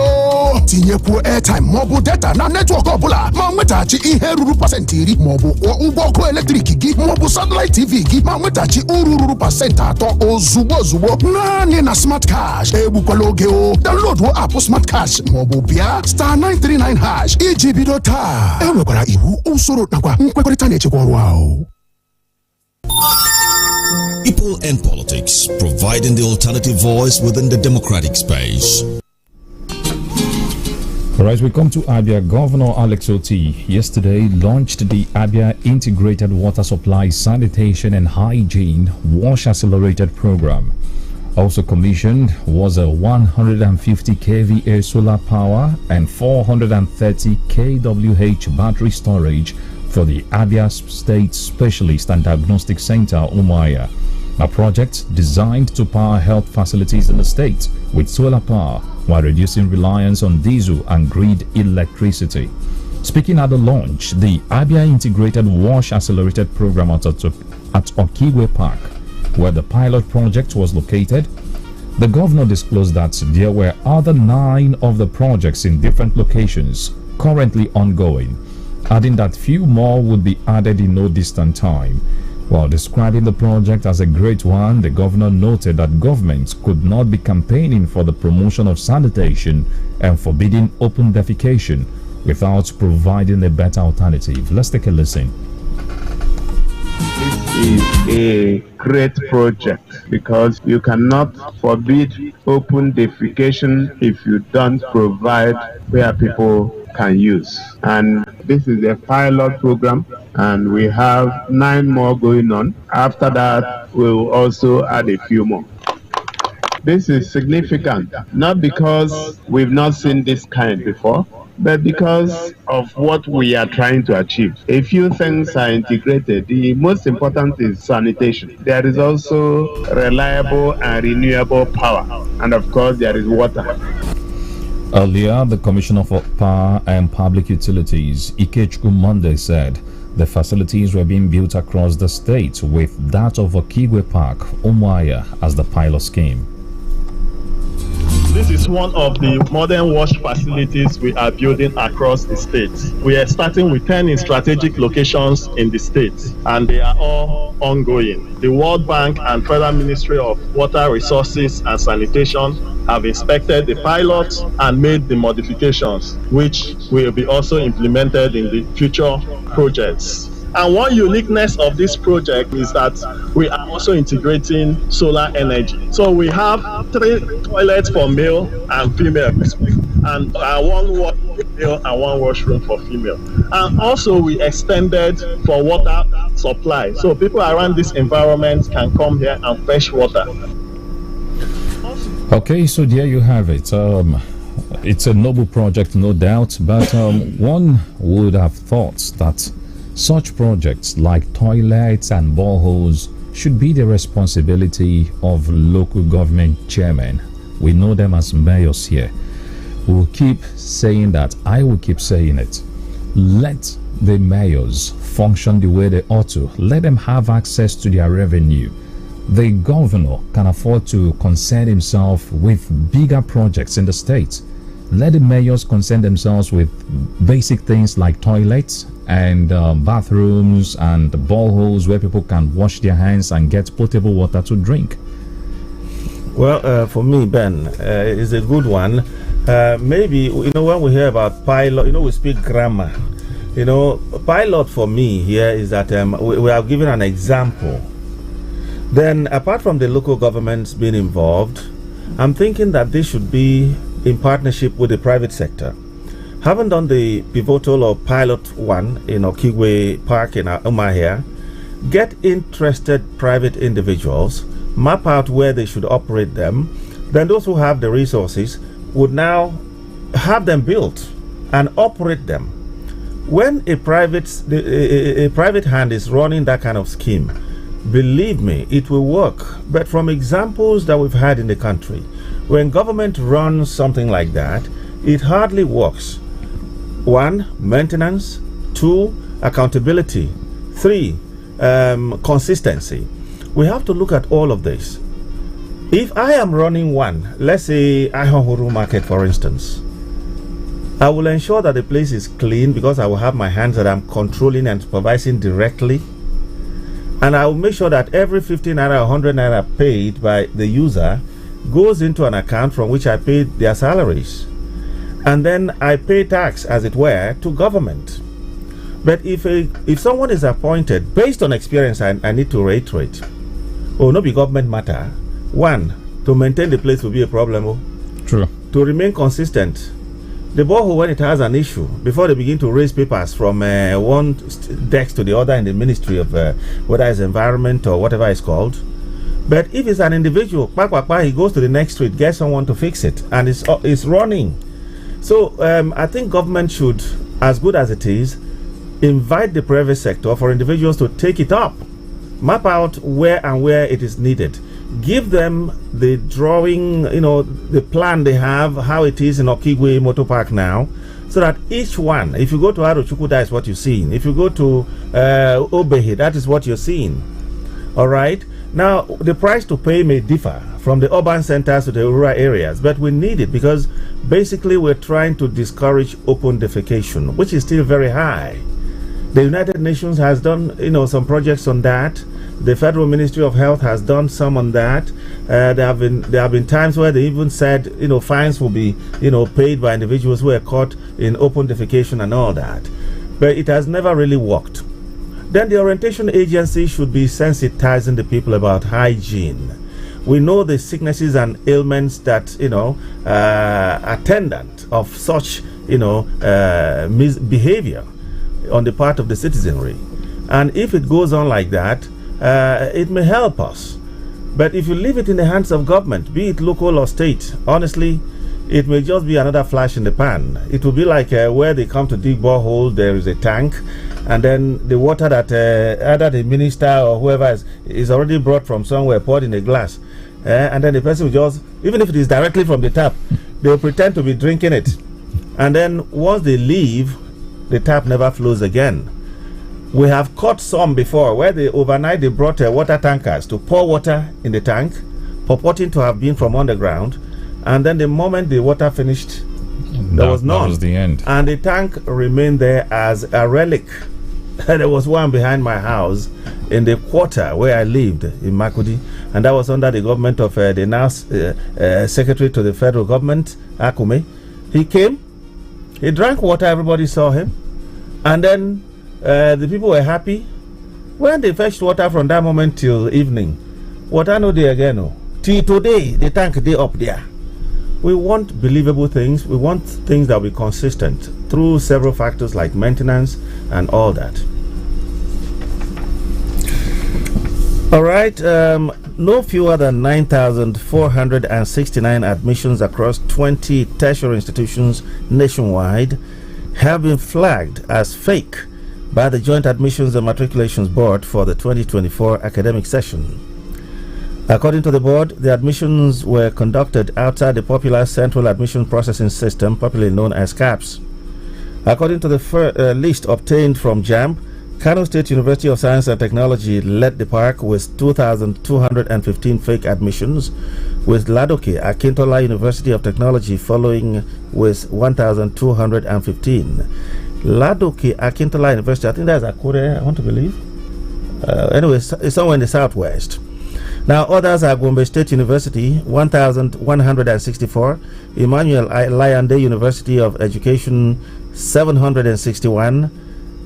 tinyekwuo airtime maọbụ data na network ọbụla ma nwetaghachi ihe ruru pasentị iri maọbụ ụgwọ ọkụ eletrik gị maọbụ satellite TV gị ma nwetachi uru ruru pasentị 3 ozugbo naanị na Smart Cash. Egbukwala oge download app Smart Cash maọbụ bịa star 939 hash iji bido taa. Enwekwara iwu usoro nakwa nkwekọrịta na-echekwa ọrụ ahụ. People and politics, providing the alternative voice within the democratic space. All right, we come to Abia. Governor Alex Oti yesterday launched the Abia Integrated Water Supply, Sanitation and Hygiene Wash Accelerated Program. Also commissioned was a 150 kVA solar power and 430 kWh battery storage for the Abia State Specialist and Diagnostic Center, Umuahia, a project designed to power health facilities in the state with solar power while reducing reliance on diesel and grid electricity. Speaking at the launch, the Abia Integrated Wash Accelerated Program at Okigwe Park, where the pilot project was located, the governor disclosed that there were other 9 of the projects in different locations currently ongoing, adding that few more would be added in no distant time. While describing the project as a great one, the governor noted that governments could not be campaigning for the promotion of sanitation and forbidding open defecation without providing a better alternative. Let's take a listen. This is a great project because you cannot forbid open defecation if you don't provide where people can use. And this is a pilot program, and we have 9 more going on. After that, we'll also add a few more. This is significant, not because we've not seen this kind before, but because of what we are trying to achieve. A few things are integrated. The most important is sanitation. There is also reliable and renewable power. And of course, there is water. Earlier, the Commissioner for Power and Public Utilities, Ikechukwu Monday, said the facilities were being built across the state, with that of Okigwe Park, Umuahia, as the pilot scheme. This is one of the modern wash facilities we are building across the state. We are starting with 10 in strategic locations in the state, and they are all ongoing. The World Bank and Federal Ministry of Water Resources and Sanitation have inspected the pilots and made the modifications, which will be also implemented in the future projects. And one uniqueness of this project is that we are also integrating solar energy. So we have 3 toilets for male and female, and 1 washroom for male and 1 washroom for female. And also we extended for water supply. So people around this environment can come here and fetch water. Okay, so there you have it. It's a noble project, no doubt, but one would have thought that such projects like toilets and boreholes should be the responsibility of local government chairmen. We know them as mayors here. We'll keep saying that. I will keep saying it. Let the mayors function the way they ought to. Let them have access to their revenue. The governor can afford to concern himself with bigger projects in the state. Let the mayors concern themselves with basic things like toilets and bathrooms and boreholes where people can wash their hands and get potable water to drink. Well, for me, Ben, is a good one. Maybe, when we hear about pilot, we speak grammar. Pilot for me here is that we are given an example. Then, apart from the local governments being involved, I'm thinking that this should be in partnership with the private sector. Having done the pivotal or pilot one in Okigwe Park in Umuahia, get interested private individuals, map out where they should operate them, then those who have the resources would now have them built and operate them. When a private hand is running that kind of scheme, believe me, it will work. But from examples that we've had in the country, when government runs something like that, it hardly works. 1, maintenance. 2, accountability. 3, consistency. We have to look at all of this. If I am running one, let's say Ahahuru Market, for instance, I will ensure that the place is clean because I will have my hands that I'm controlling and supervising directly. And I will make sure that every 50 naira or 100 naira paid by the user goes into an account from which I pay their salaries. And then I pay tax, as it were, to government. But if someone is appointed, based on experience, I need to reiterate, no be government matter. 1, to maintain the place will be a problem. True. To remain consistent. The borehole, when it has an issue, before they begin to raise papers from one desk to the other in the Ministry of whether it's environment or whatever it's called. But if it's an individual, he goes to the next street, gets someone to fix it, and it's running. So I think government should, as good as it is, invite the private sector for individuals to take it up, map out where it is needed, give them the drawing, the plan they have, how it is in Okigwe Motor Park now, so that each one, if you go to Arochukwu, that is what you're seeing. If you go to Obehe, that is what you're seeing. All right. Now, the price to pay may differ from the urban centers to the rural areas, but we need it because basically we're trying to discourage open defecation, which is still very high. The United Nations has done, some projects on that, The Federal Ministry of Health has done some on that. There have been times where they even said, fines will be, paid by individuals who are caught in open defecation and all that. But it has never really worked. Then the orientation agency should be sensitizing the people about hygiene. We know the sicknesses and ailments that, attendant of such, misbehavior on the part of the citizenry. And if it goes on like that, it may help us. But if you leave it in the hands of government, be it local or state, honestly, it may just be another flash in the pan. It will be like where they come to dig borehole, there is a tank, and then the water that either the minister or whoever is already brought from somewhere, poured in a glass. And then the person will just, even if it is directly from the tap, they'll pretend to be drinking it. And then once they leave, the tap never flows again. We have caught some before where overnight they brought water tankers to pour water in the tank, purporting to have been from underground. And then the moment the water finished, there was none. That was the end. And the tank remained there as a relic. There was one behind my house in the quarter where I lived in Makudi, and that was under the government of the now secretary to the federal government, Akume. He came, he drank water, everybody saw him, and then the people were happy. When they fetched water from that moment till evening, water no day again. No. Till today, the tank they up there. We want believable things. We want things that will be consistent through several factors like maintenance and all that. All right. No fewer than 9,469 admissions across 20 tertiary institutions nationwide have been flagged as fake by the Joint Admissions and Matriculations Board for the 2024 academic session. According to the board, the admissions were conducted outside the popular Central Admission Processing System, popularly known as CAPS. According to the list obtained from JAMB, Kano State University of Science and Technology led the pack with 2,215 fake admissions, with Ladoke Akintola University of Technology following with 1,215. Ladoke Akintola University, I think that's Akure, I want to believe. Anyway, it's somewhere in the southwest. Now, others are Gombe State University, 1,164, Emmanuel Alayande University of Education, 761,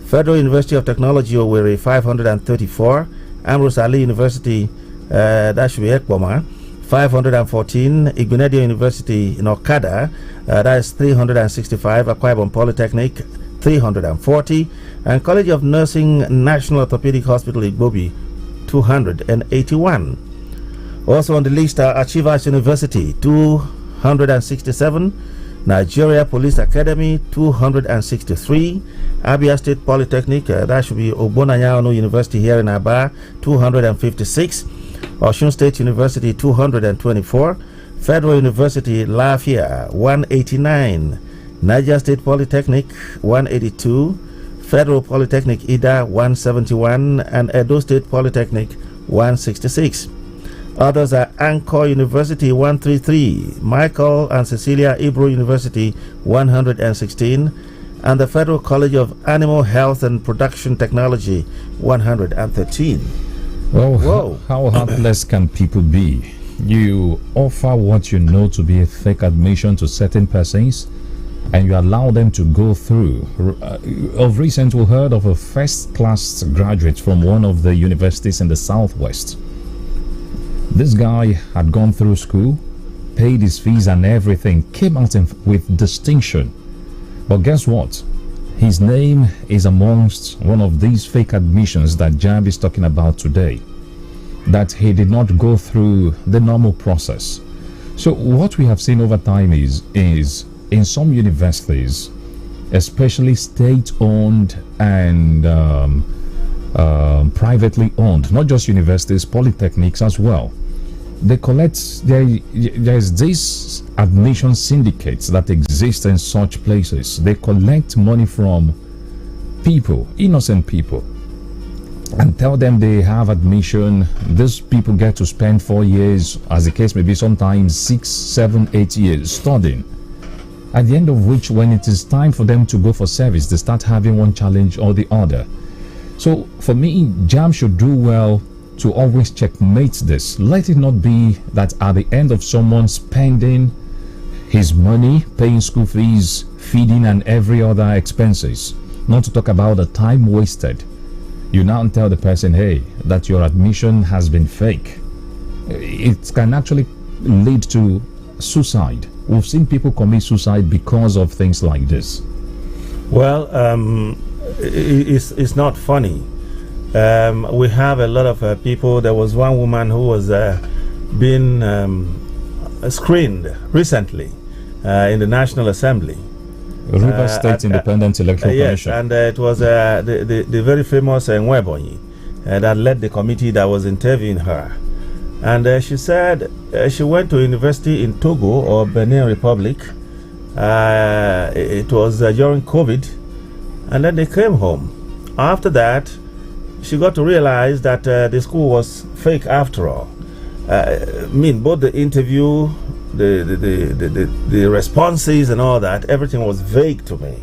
Federal University of Technology, Owerri, 534, Ambrose Ali University, that should be Ekboma, 514, Igbenedion University in Okada, that is 365, Akwa Ibom Polytechnic, 340, and College of Nursing National Orthopedic Hospital, Igbobi, 281. Also on the list are Achievers University, 267, Nigeria Police Academy, 263, Abia State Polytechnic, that should be Ogbonanyano University here in Aba, 256, Osun State University, 224, Federal University Lafia, 189, Niger State Polytechnic, 182, Federal Polytechnic Ida, 171, and Edo State Polytechnic, 166. Others are Anchor University, 133, Michael and Cecilia Ibro University, 116, and the Federal College of Animal Health and Production Technology, 113. Well, how heartless can people be? You offer what you know to be a fake admission to certain persons, and you allow them to go through. Of recent, we heard of a first-class graduate from one of the universities in the southwest. This guy had gone through school, paid his fees and everything, came out with distinction. But guess what? His name is amongst one of these fake admissions that JAMB is talking about today, that he did not go through the normal process. So what we have seen over time is in some universities, especially state-owned and privately owned, not just universities, polytechnics as well, they collect, there's these admission syndicates that exist in such places. They collect money from people, innocent people, and tell them they have admission. These people get to spend 4 years, as the case may be, sometimes 6, 7, 8 years studying, at the end of which, when it is time for them to go for service, they start having one challenge or the other. So for me, JAMB should do well to always checkmate this. Let it not be that at the end of someone spending his money, paying school fees, feeding and every other expenses, not to talk about the time wasted, you now tell the person, hey, that your admission has been fake. It can actually lead to suicide. We've seen people commit suicide because of things like this. Well, it's not funny. We have a lot of people. There was one woman who was being screened recently in the National Assembly. Rivers State Independent Electoral Commission. Yes, and it was the very famous Nwebonyi that led the committee that was interviewing her. And she said she went to university in Togo or Benin Republic. It was during COVID, and then they came home. After that, she got to realize that the school was fake after all. I mean, both the interview, the responses and all that, everything was vague to me.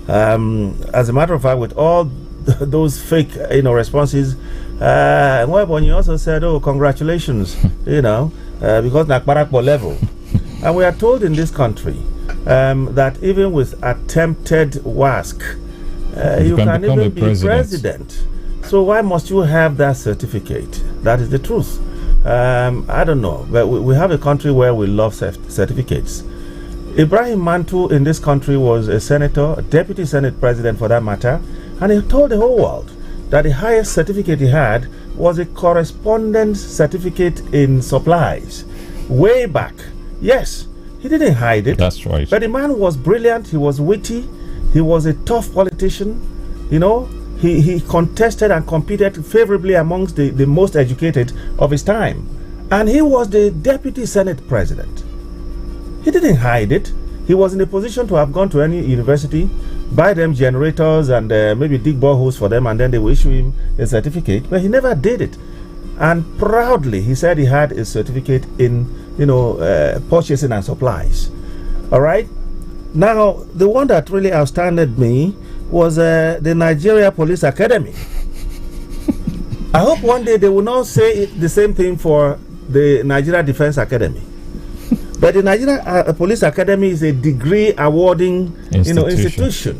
As a matter of fact, with all those fake, responses, Nwebonyi also said, "Oh, congratulations," because Nakbarakbo level. And we are told in this country that even with attempted WASC, you can even be president. So why must you have that certificate? That is the truth. I don't know, but we have a country where we love certificates. Ibrahim Mantu in this country was a senator, a deputy senate president for that matter, and he told the whole world that the highest certificate he had was a correspondence certificate in supplies way back. Yes, he didn't hide it. That's right. But the man was brilliant, he was witty, he was a tough politician, He contested and competed favorably amongst the most educated of his time. And he was the deputy senate president. He didn't hide it. He was in a position to have gone to any university, buy them generators and maybe dig boreholes for them, and then they will issue him a certificate. But he never did it. And proudly, he said he had a certificate in, purchasing and supplies. All right? Now, the one that really astounded me was the Nigeria Police Academy. I hope one day they will not say the same thing for the Nigeria Defense Academy. But the Nigeria Police Academy is a degree awarding institution.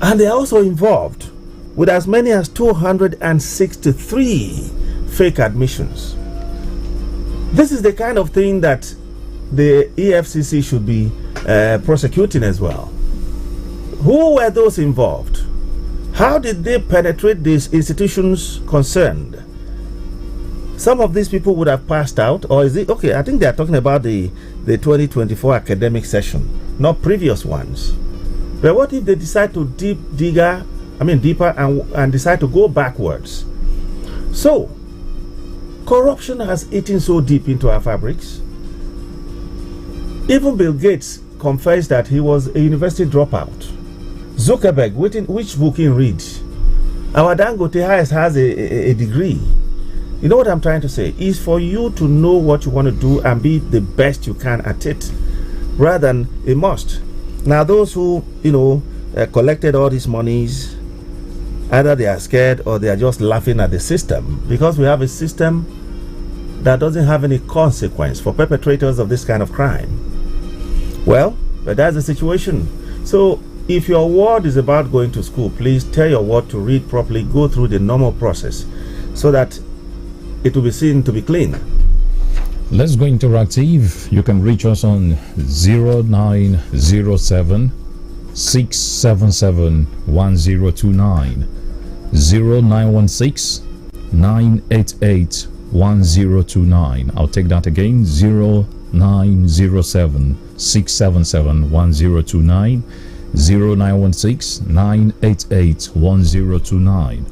And they are also involved with as many as 263 fake admissions. This is the kind of thing that the EFCC should be prosecuting as well. Who were those involved? How did they penetrate these institutions concerned? Some of these people would have passed out, or is it okay? I think they are talking about the 2024 academic session, not previous ones. But what if they decide to deeper and decide to go backwards? So, corruption has eaten so deep into our fabrics. Even Bill Gates confessed that he was a university dropout. Zuckerberg, which book he read? Our Dangote has a degree. You know what I'm trying to say? Is for you to know what you want to do and be the best you can at it, rather than a must. Now, those who collected all these monies, either they are scared or they are just laughing at the system, because we have a system that doesn't have any consequence for perpetrators of this kind of crime. Well, but that's the situation. So if your ward is about going to school, please tell your ward to read properly, go through the normal process so that it will be seen to be clean. Let's go interactive. You can reach us on 0907 677 1029, 0916 988 1029. I'll take that again, 0907 677 1029, 0916 988 1029.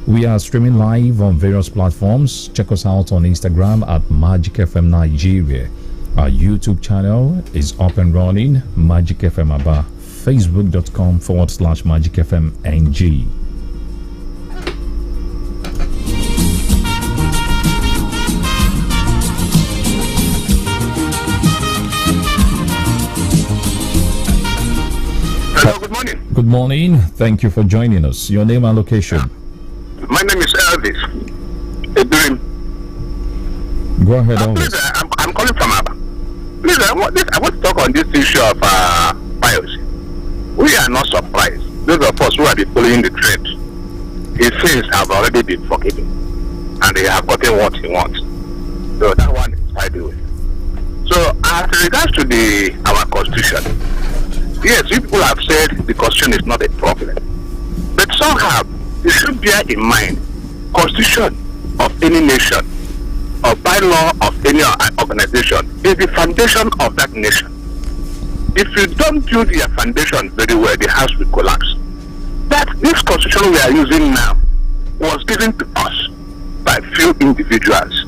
We are streaming live on various platforms. Check us out on Instagram at Magic FM Nigeria. Our YouTube channel is up and running, Magic FM Aba. Facebook.com/Magic FM NG. Hello, good morning. Good morning. Thank you for joining us. Your name and location. My name is Elvis. Go ahead, please, I'm calling from Abba. Please, I want to talk on this issue of piracy. We are not surprised. Those of us who have been following the trend, his sins have already been forgiven, and they have gotten what he wants. So that one is by the way. So as regards to our constitution, yes, people have said the constitution is not a problem, but somehow you should bear in mind, constitution of any nation or bylaw of any organization is the foundation of that nation. If you don't build your foundation very well, the house will collapse. This constitution we are using now was given to us by few individuals,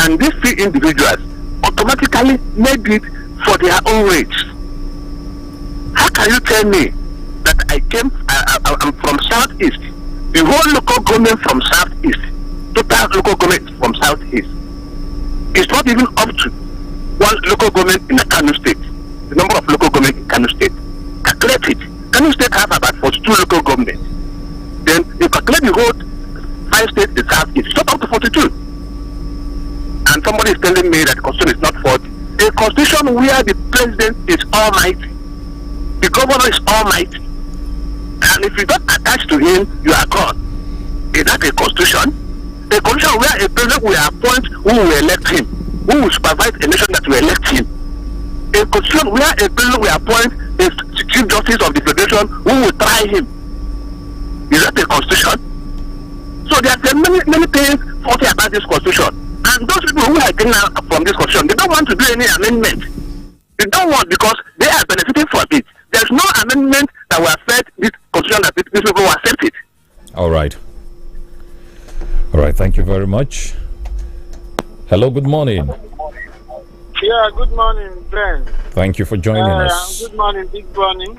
and these few individuals automatically made it for their own rates. How can you tell me that I'm from Southeast, the whole local government from Southeast, total local government from Southeast, is not even up to one local government in a Kano state? The number of local government in Kano state, calculate it. Kano state have about 42 local governments. Then you calculate the whole 5 states in Southeast, it's not up to 42. And somebody is telling me that the constitution is not 40. A constitution where the president is almighty, the governor is almighty, and if you don't attach to him, you are gone. Is that a constitution? A constitution where a president will appoint who will elect him, who will supervise a nation that will elect him. A constitution where a president will appoint a chief justice of the federation who will try him. Is that a constitution? So there are many things faulty about this constitution. And those people who are getting out from this constitution, they don't want to do any amendment. They don't want, because they are benefiting from it. There's no amendment that will affect this constitution that these people will accept it. All right. All right, thank you very much. Hello, good morning. Yeah, good morning, friend. Thank you for joining us. Good morning, big morning.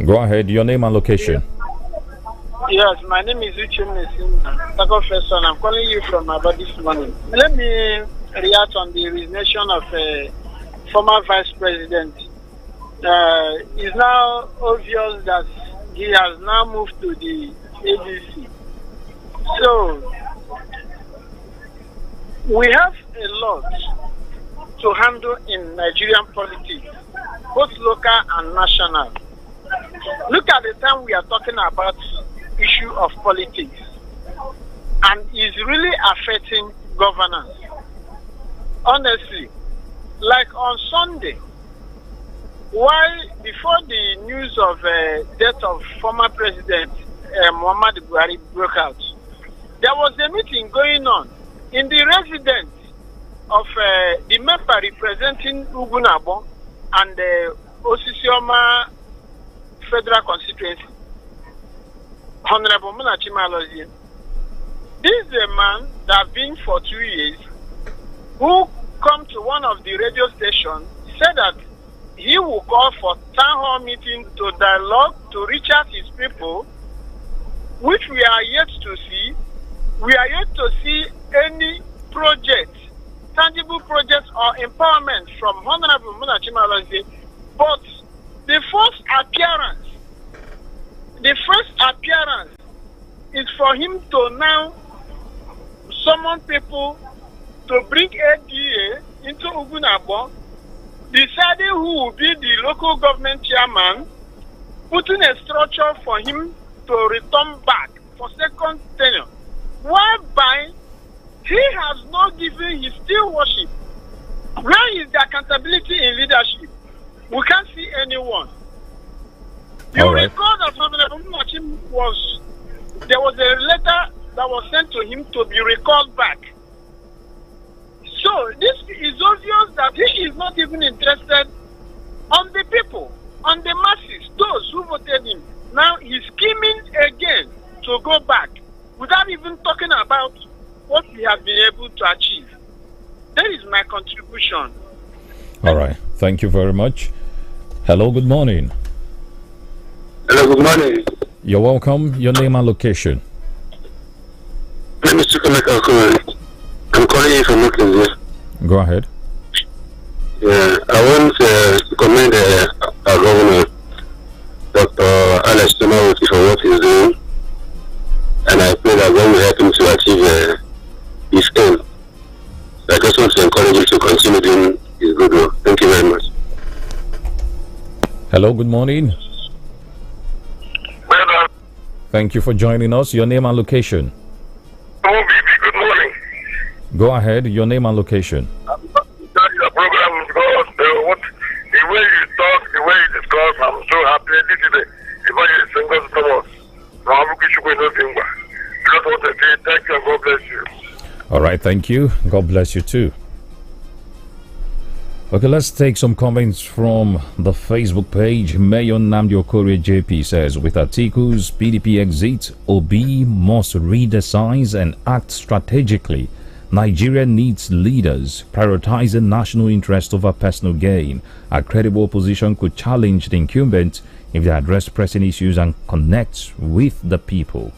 Go ahead, your name and location. Yes, my name is Uche Mesin, second first son. I'm calling you from Aba this morning. Let me react on the resignation of former vice president. It's now obvious that he has now moved to the ADC. So, we have a lot to handle in Nigerian politics, both local and national. Look at the time we are talking about issue of politics, and is really affecting governance. Honestly, like on Sunday, while before the news of death of former president Muhammadu Buhari broke out, there was a meeting going on in the residence of the member representing Ugunabo and Osisioma Federal Constituency, Honorable Munachima Alozie. This is a man that has been for 2 years, who come to one of the radio stations, said that he will call for town hall meeting to dialogue, to reach out his people, which we are yet to see. We are yet to see any project, tangible project or empowerment from Honorable Munachima Alozie. But the first appearance is for him to now summon people to bring ADA into Ugunabo, deciding who will be the local government chairman, putting a structure for him to return back for second tenure, whereby he has not given his still worship. Where is the accountability in leadership? We can't see anyone. You recall that Honorable Munachim there was a letter that was sent to him to be recalled back. So this is obvious that he is not even interested on the people, on the masses, those who voted him. Now he's scheming again to go back without even talking about what he has been able to achieve. That is my contribution. All right. Thank you very much. Hello, good morning. Hello, good morning. You're welcome. Your name and location. My name is Chukwemeka. I'm calling you from Brooklyn. Go ahead. Yeah, I want to commend our governor, Dr. Alex Tomawuti, for what he's doing. And I pray that God will help him to achieve his aim. I just want to Hello, good morning. Thank you for joining us. Your name and location. Good morning. Go ahead, your name and location. Your program because the way you talk, the way you discuss, I'm so happy. This is the evangelist Singles Thomas. Just want to say thank you and God bless you. All right, thank you. God bless you too. Okay, let's take some comments from the Facebook page. Mayor Nnamdi Okorie JP says, with Atiku's PDP exit, Obi must redesign and act strategically. Nigeria needs leaders prioritizing national interest over personal gain. A credible opposition could challenge the incumbent if they address pressing issues and connect with the people.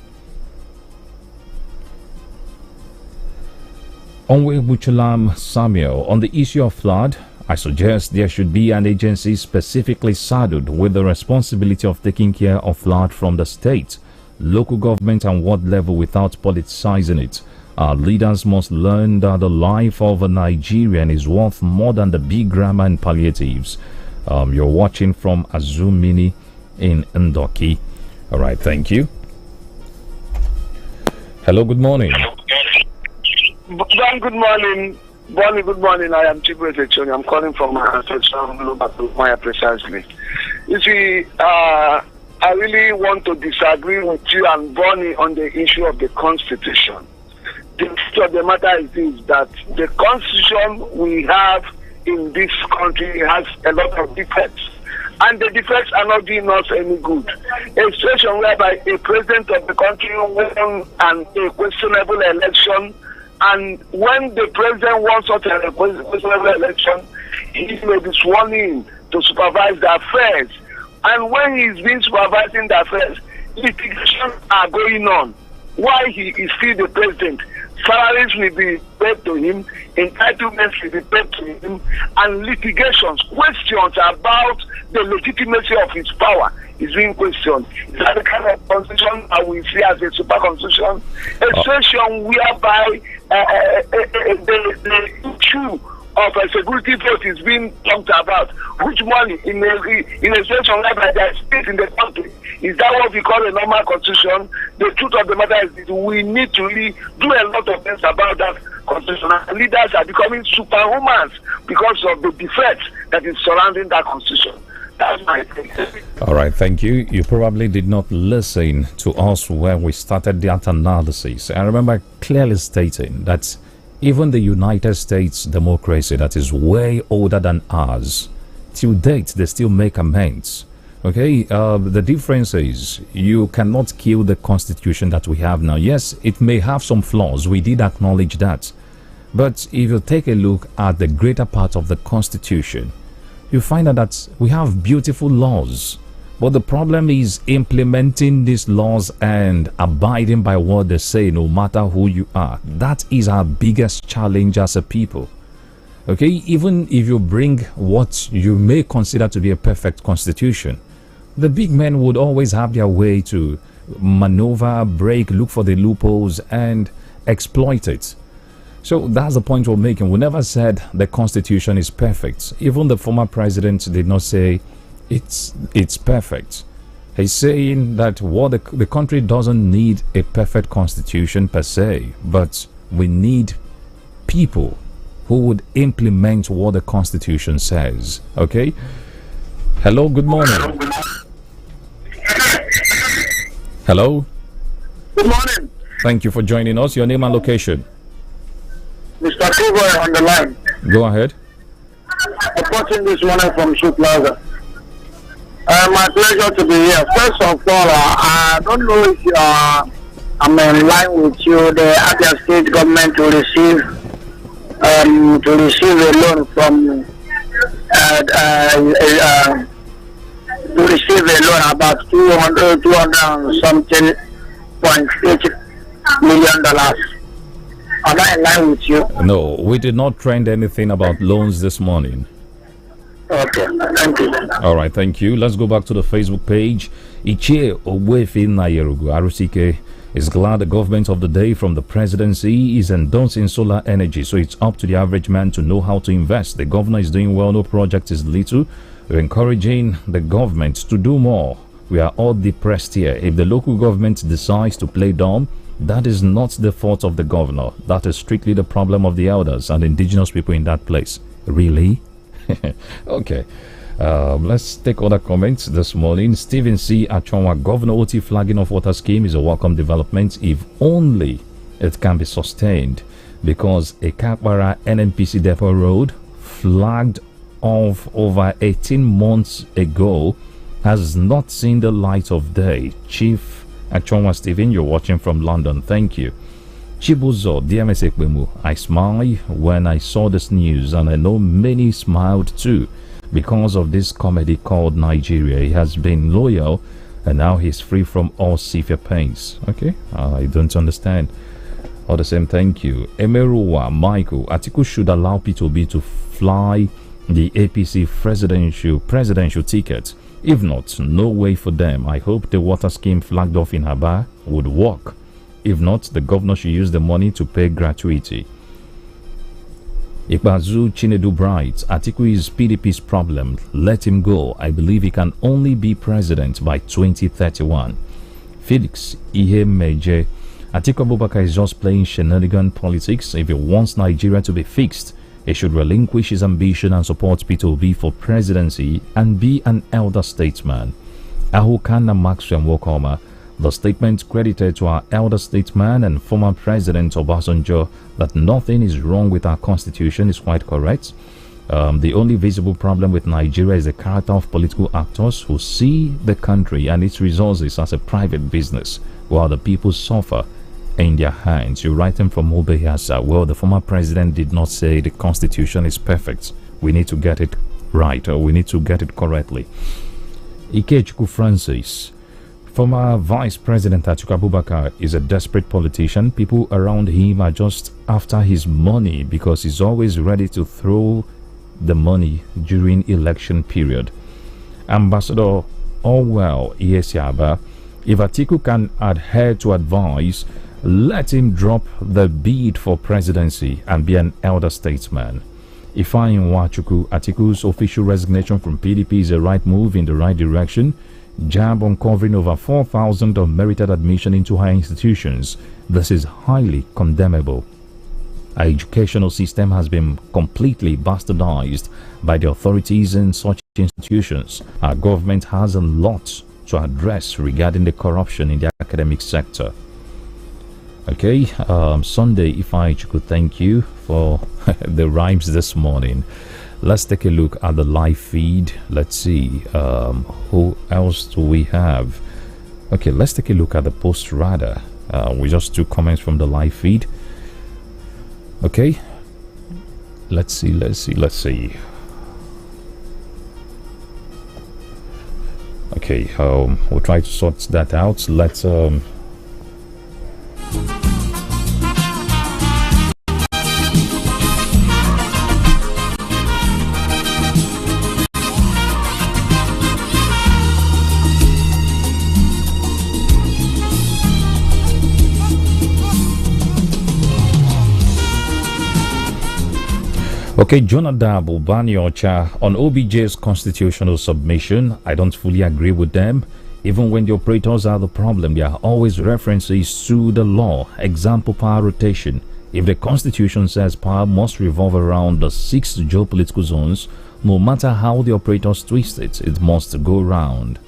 Onwe Buchulam Samuel, on the issue of flood, I suggest there should be an agency specifically saddled with the responsibility of taking care of flood from the state, local government and ward level without politicizing it. Our leaders must learn that the life of a Nigerian is worth more than the big grammar and palliatives. You're watching from Azumini in Ndoki. All right, thank you. Hello, good morning. Good morning. Bonnie, good morning. I am Chibwe Zechoni. I'm calling from Maya precisely. You see, I really want to disagree with you and Bonnie on the issue of the Constitution. The truth of the matter is this, that the Constitution we have in this country has a lot of defects. And the defects are not doing us any good. A situation whereby a president of the country won a questionable election, and when the president wants such a questionable election, he may be sworn in to supervise the affairs. And when he's been supervising the affairs, litigations are going on. While he is still the president, salaries will be paid to him, entitlements will be paid to him, and litigations, questions about the legitimacy of his power is being questioned. Is that the kind of constitution that we see as a super constitution? A situation whereby the issue of a security vote is being talked about. Which money in a situation whereby there is state in the country? Is that what we call a normal constitution? The truth of the matter is that we need to really do a lot of things about that constitution. And leaders are becoming superhumans because of the defects that is surrounding that constitution. That's my thing. All right, thank you. You probably did not listen to us where we started that analysis. I remember clearly stating that even the United States democracy that is way older than ours, till date, they still make amends. Okay, the difference is you cannot kill the constitution that we have now. Yes, it may have some flaws. We did acknowledge that. But if you take a look at the greater part of the constitution, you find out that we have beautiful laws. But the problem is implementing these laws and abiding by what they say, no matter who you are. That is our biggest challenge as a people. Okay, even if you bring what you may consider to be a perfect constitution, the big men would always have their way to maneuver, break, look for the loopholes and exploit it. So that's the point we're making. We never said the constitution is perfect. Even the former president did not say it's perfect. He's saying that what the country doesn't need a perfect constitution per se, but we need people who would implement what the constitution says. Okay? Hello, good morning. Hello? Good morning. Thank you for joining us. Your name and location. Mr. Kubo on the line. Go ahead. Reporting this morning from Shoe Plaza. My pleasure to be here. First of all, I don't know if I'm in line with you. The Abia State government to receive a loan from to receive a loan about 200 something $0.8 million. Am I in line with you? No, we did not trend anything about loans this morning. Okay, thank you. All right, thank you. Let's go back to the Facebook page. Ichie Ogbuefi Nnayerugu, RCK, is glad the government of the day from the presidency is endorsing solar energy, so it's up to the average man to know how to invest. The governor is doing well, no project is little. We're encouraging the government to do more. We are all depressed here. If the local government decides to play dumb, that is not the fault of the governor. That is strictly the problem of the elders and indigenous people in that place. Really? Okay. Let's take other comments this morning. Stephen C. Achonwa, Governor OT flagging of water scheme is a welcome development if only it can be sustained, because a Kakbara NNPC depot road flagged off over 18 months ago has not seen the light of day. Chief Achonwa Stephen, you're watching from London. Thank you. Chibuzo DMS Ekbemu, I smiled when I saw this news, and I know many smiled too. Because of this comedy called Nigeria, he has been loyal and now he's free from all severe pains. Okay, I don't understand. All the same, thank you. Emeruwa Michael, Atiku should allow P2B to fly the APC presidential ticket. If not, no way for them. I hope the water scheme flagged off in Haba would work. If not, the governor should use the money to pay gratuity. Ikbazu Chinedu Bright, Atiku is PDP's problem. Let him go. I believe he can only be president by 2031. Felix Ihe Meje, Atiku Abubakar is just playing shenanigan politics. If he wants Nigeria to be fixed, he should relinquish his ambition and support P2B for presidency and be an elder statesman. Ahukana Maxwell Wokoma, the statement credited to our elder statesman and former President Obasanjo that nothing is wrong with our constitution is quite correct. The only visible problem with Nigeria is the character of political actors who see the country and its resources as a private business, while the people suffer in their hands. You write them from Obeyasa. Well, the former president did not say the constitution is perfect. We need to get it right, or we need to get it correctly. Ikechukwu Francis, former Vice President Atiku Abubakar is a desperate politician. People around him are just after his money because he's always ready to throw the money during election period. Ambassador Orwell Iyesiaba, if Atiku can adhere to advice, let him drop the bid for presidency and be an elder statesman. Ifeanyi Nwachukwu, Atiku's official resignation from PDP is a right move in the right direction. Jab uncovering over 4,000 of merited admission into higher institutions. This is highly condemnable. Our educational system has been completely bastardized by the authorities in such institutions. Our government has a lot to address regarding the corruption in the academic sector. Okay, Sunday, if I could thank you for the rhymes this morning. Let's take a look at the live feed. Let's see, who else do we have? Okay, let's take a look at the post radar. We just took comments from the live feed. Okay, let's see. Okay, we'll try to sort that out. Let's Okay, Jonadab Ubaniocha, on OBJ's constitutional submission, I don't fully agree with them. Even when the operators are the problem, there are always references to the law. Example, power rotation. If the constitution says power must revolve around the 6 geopolitical zones, no matter how the operators twist it, it must go round.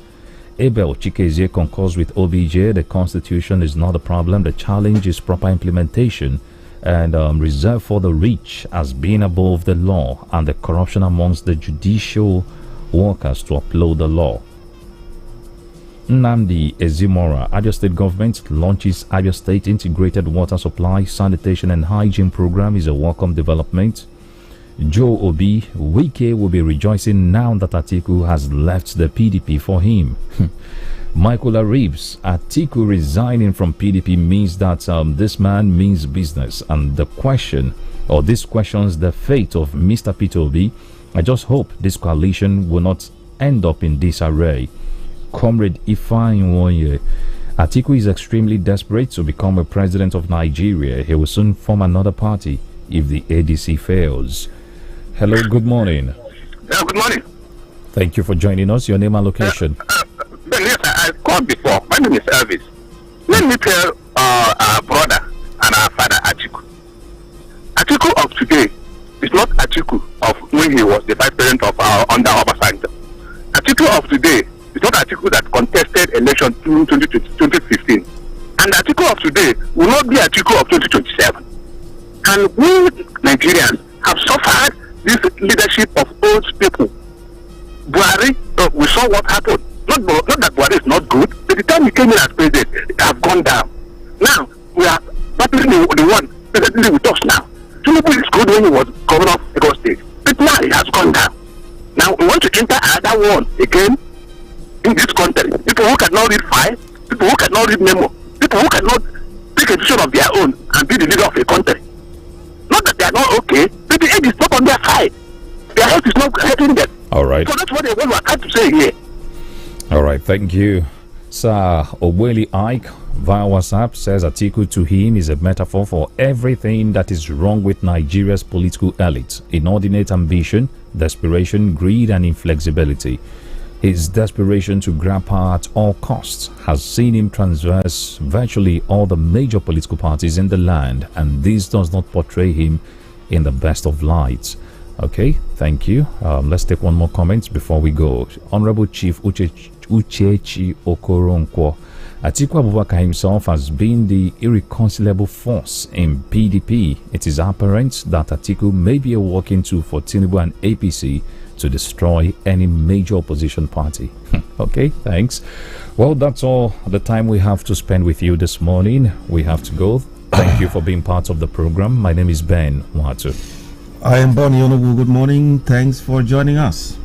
Abel Chikezie concurs with OBJ. The constitution is not a problem. The challenge is proper implementation and reserved for the rich as being above the law and the corruption amongst the judicial workers to uphold the law. Nnamdi Ezimora, Abia State government launches Abia State Integrated Water Supply, Sanitation and Hygiene Program is a welcome development. Joe Obi, Wike will be rejoicing now that Atiku has left the PDP for him. Michael Aribs, Atiku resigning from PDP means that this man means business, and the question, or this questions the fate of Mr. P2B. I just hope this coalition will not end up in disarray. Comrade Ifeanyi Nwonye, Atiku is extremely desperate to become a president of Nigeria. He will soon form another party if the ADC fails. Hello, good morning. Yeah, good morning. Thank you for joining us. Your name and location. Yes, I called before. My name is Elvis. Let me tell our brother and our father Atiku. Atiku of today is not Atiku of when he was the vice president of under Obasanjo. Atiku of today is not Atiku that contested election 2015. And Atiku of today will not be Atiku of 2027. And we Nigerians have suffered this leadership of old people. Buhari, we saw what happened. Not that Buhari is not good, but the time he came in as president, it has gone down. Now, we are battling the one presently with us now. Tinubu is good when he was governor of Lagos State, but now it has gone down. Now, we want to enter another one again in this country. People who cannot read file, people who cannot read memo, people who cannot take a decision of their own and be the leader of a country. Not that they are not okay, but the age is not on their side. Their health is not helping them. All right. So that's what they want to say here. All right, thank you. Sir Obweli Ike via WhatsApp says Atiku to him is a metaphor for everything that is wrong with Nigeria's political elite: inordinate ambition, desperation, greed, and inflexibility. His desperation to grab power at all costs has seen him transverse virtually all the major political parties in the land, and this does not portray him in the best of lights. Okay, thank you. Let's take one more comment before we go. Honorable Chief Uchechi Okoronkwo. Atiku Abubakar himself has been the irreconcilable force in PDP. It is apparent that Atiku may be a walking tool for Tinubu and APC to destroy any major opposition party. Okay, thanks. Well, that's all the time we have to spend with you this morning. We have to go. Thank you for being part of the program. My name is Ben Watu. I am Bonnie Onogu. Good morning. Thanks for joining us.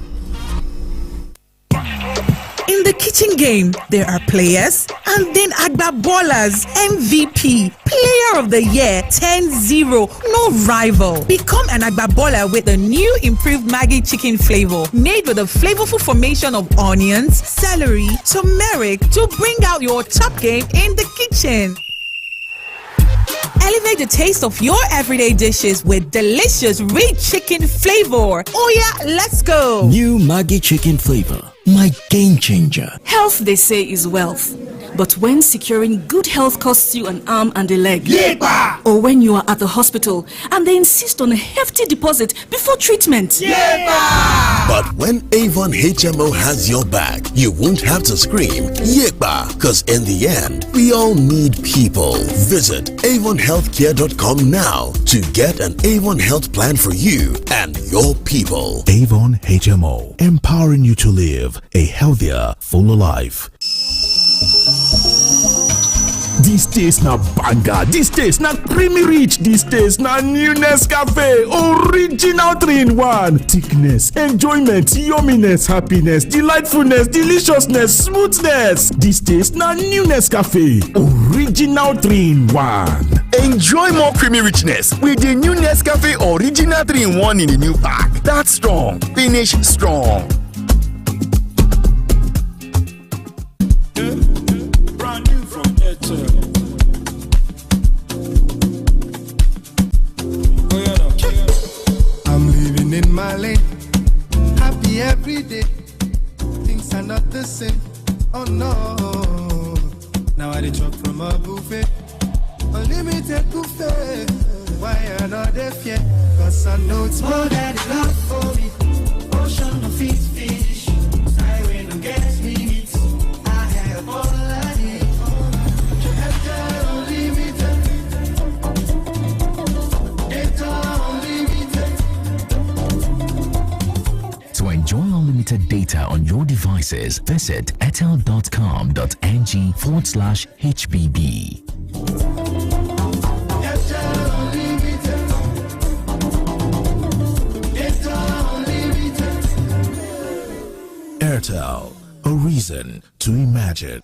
In the kitchen game, there are players and then Agba Ballers. MVP, Player of the Year, 10-0, no rival. Become an Agba Baller with the new improved Maggi chicken flavor, made with a flavorful formation of onions, celery, turmeric to bring out your top game in the kitchen. Elevate the taste of your everyday dishes with delicious rich chicken flavor. Oh yeah, let's go. New Maggi chicken flavor, my game changer. Health, they say, is wealth. But when securing good health costs you an arm and a leg, Yepa! Or when you are at the hospital and they insist on a hefty deposit before treatment, Yepa! But when Avon HMO has your back, you won't have to scream Yepa, because in the end, we all need people. Visit AvonHealthcare.com now to get an Avon Health plan for you and your people. Avon HMO, empowering you to live a healthier, fuller life. This taste na banger, this taste na creamy rich, this taste na new Nescafe, original 3-in-1. Thickness, enjoyment, yumminess, happiness, delightfulness, deliciousness, smoothness. This taste na new Nescafe, original 3-in-1. Enjoy more creamy richness with the new Nescafe original 3-in-1 in the new pack. That's strong, finish strong. I'm living in my lane, happy every day. Things are not the same, oh no. Now I drop from a buffet, unlimited buffet. Why are not they fear? Cause I know it's more than enough for me. Ocean of feet fish, highway no get me meat. I have all I need. To enjoy unlimited data on your devices, visit airtel.com.ng/HBB. Airtel, a reason to imagine.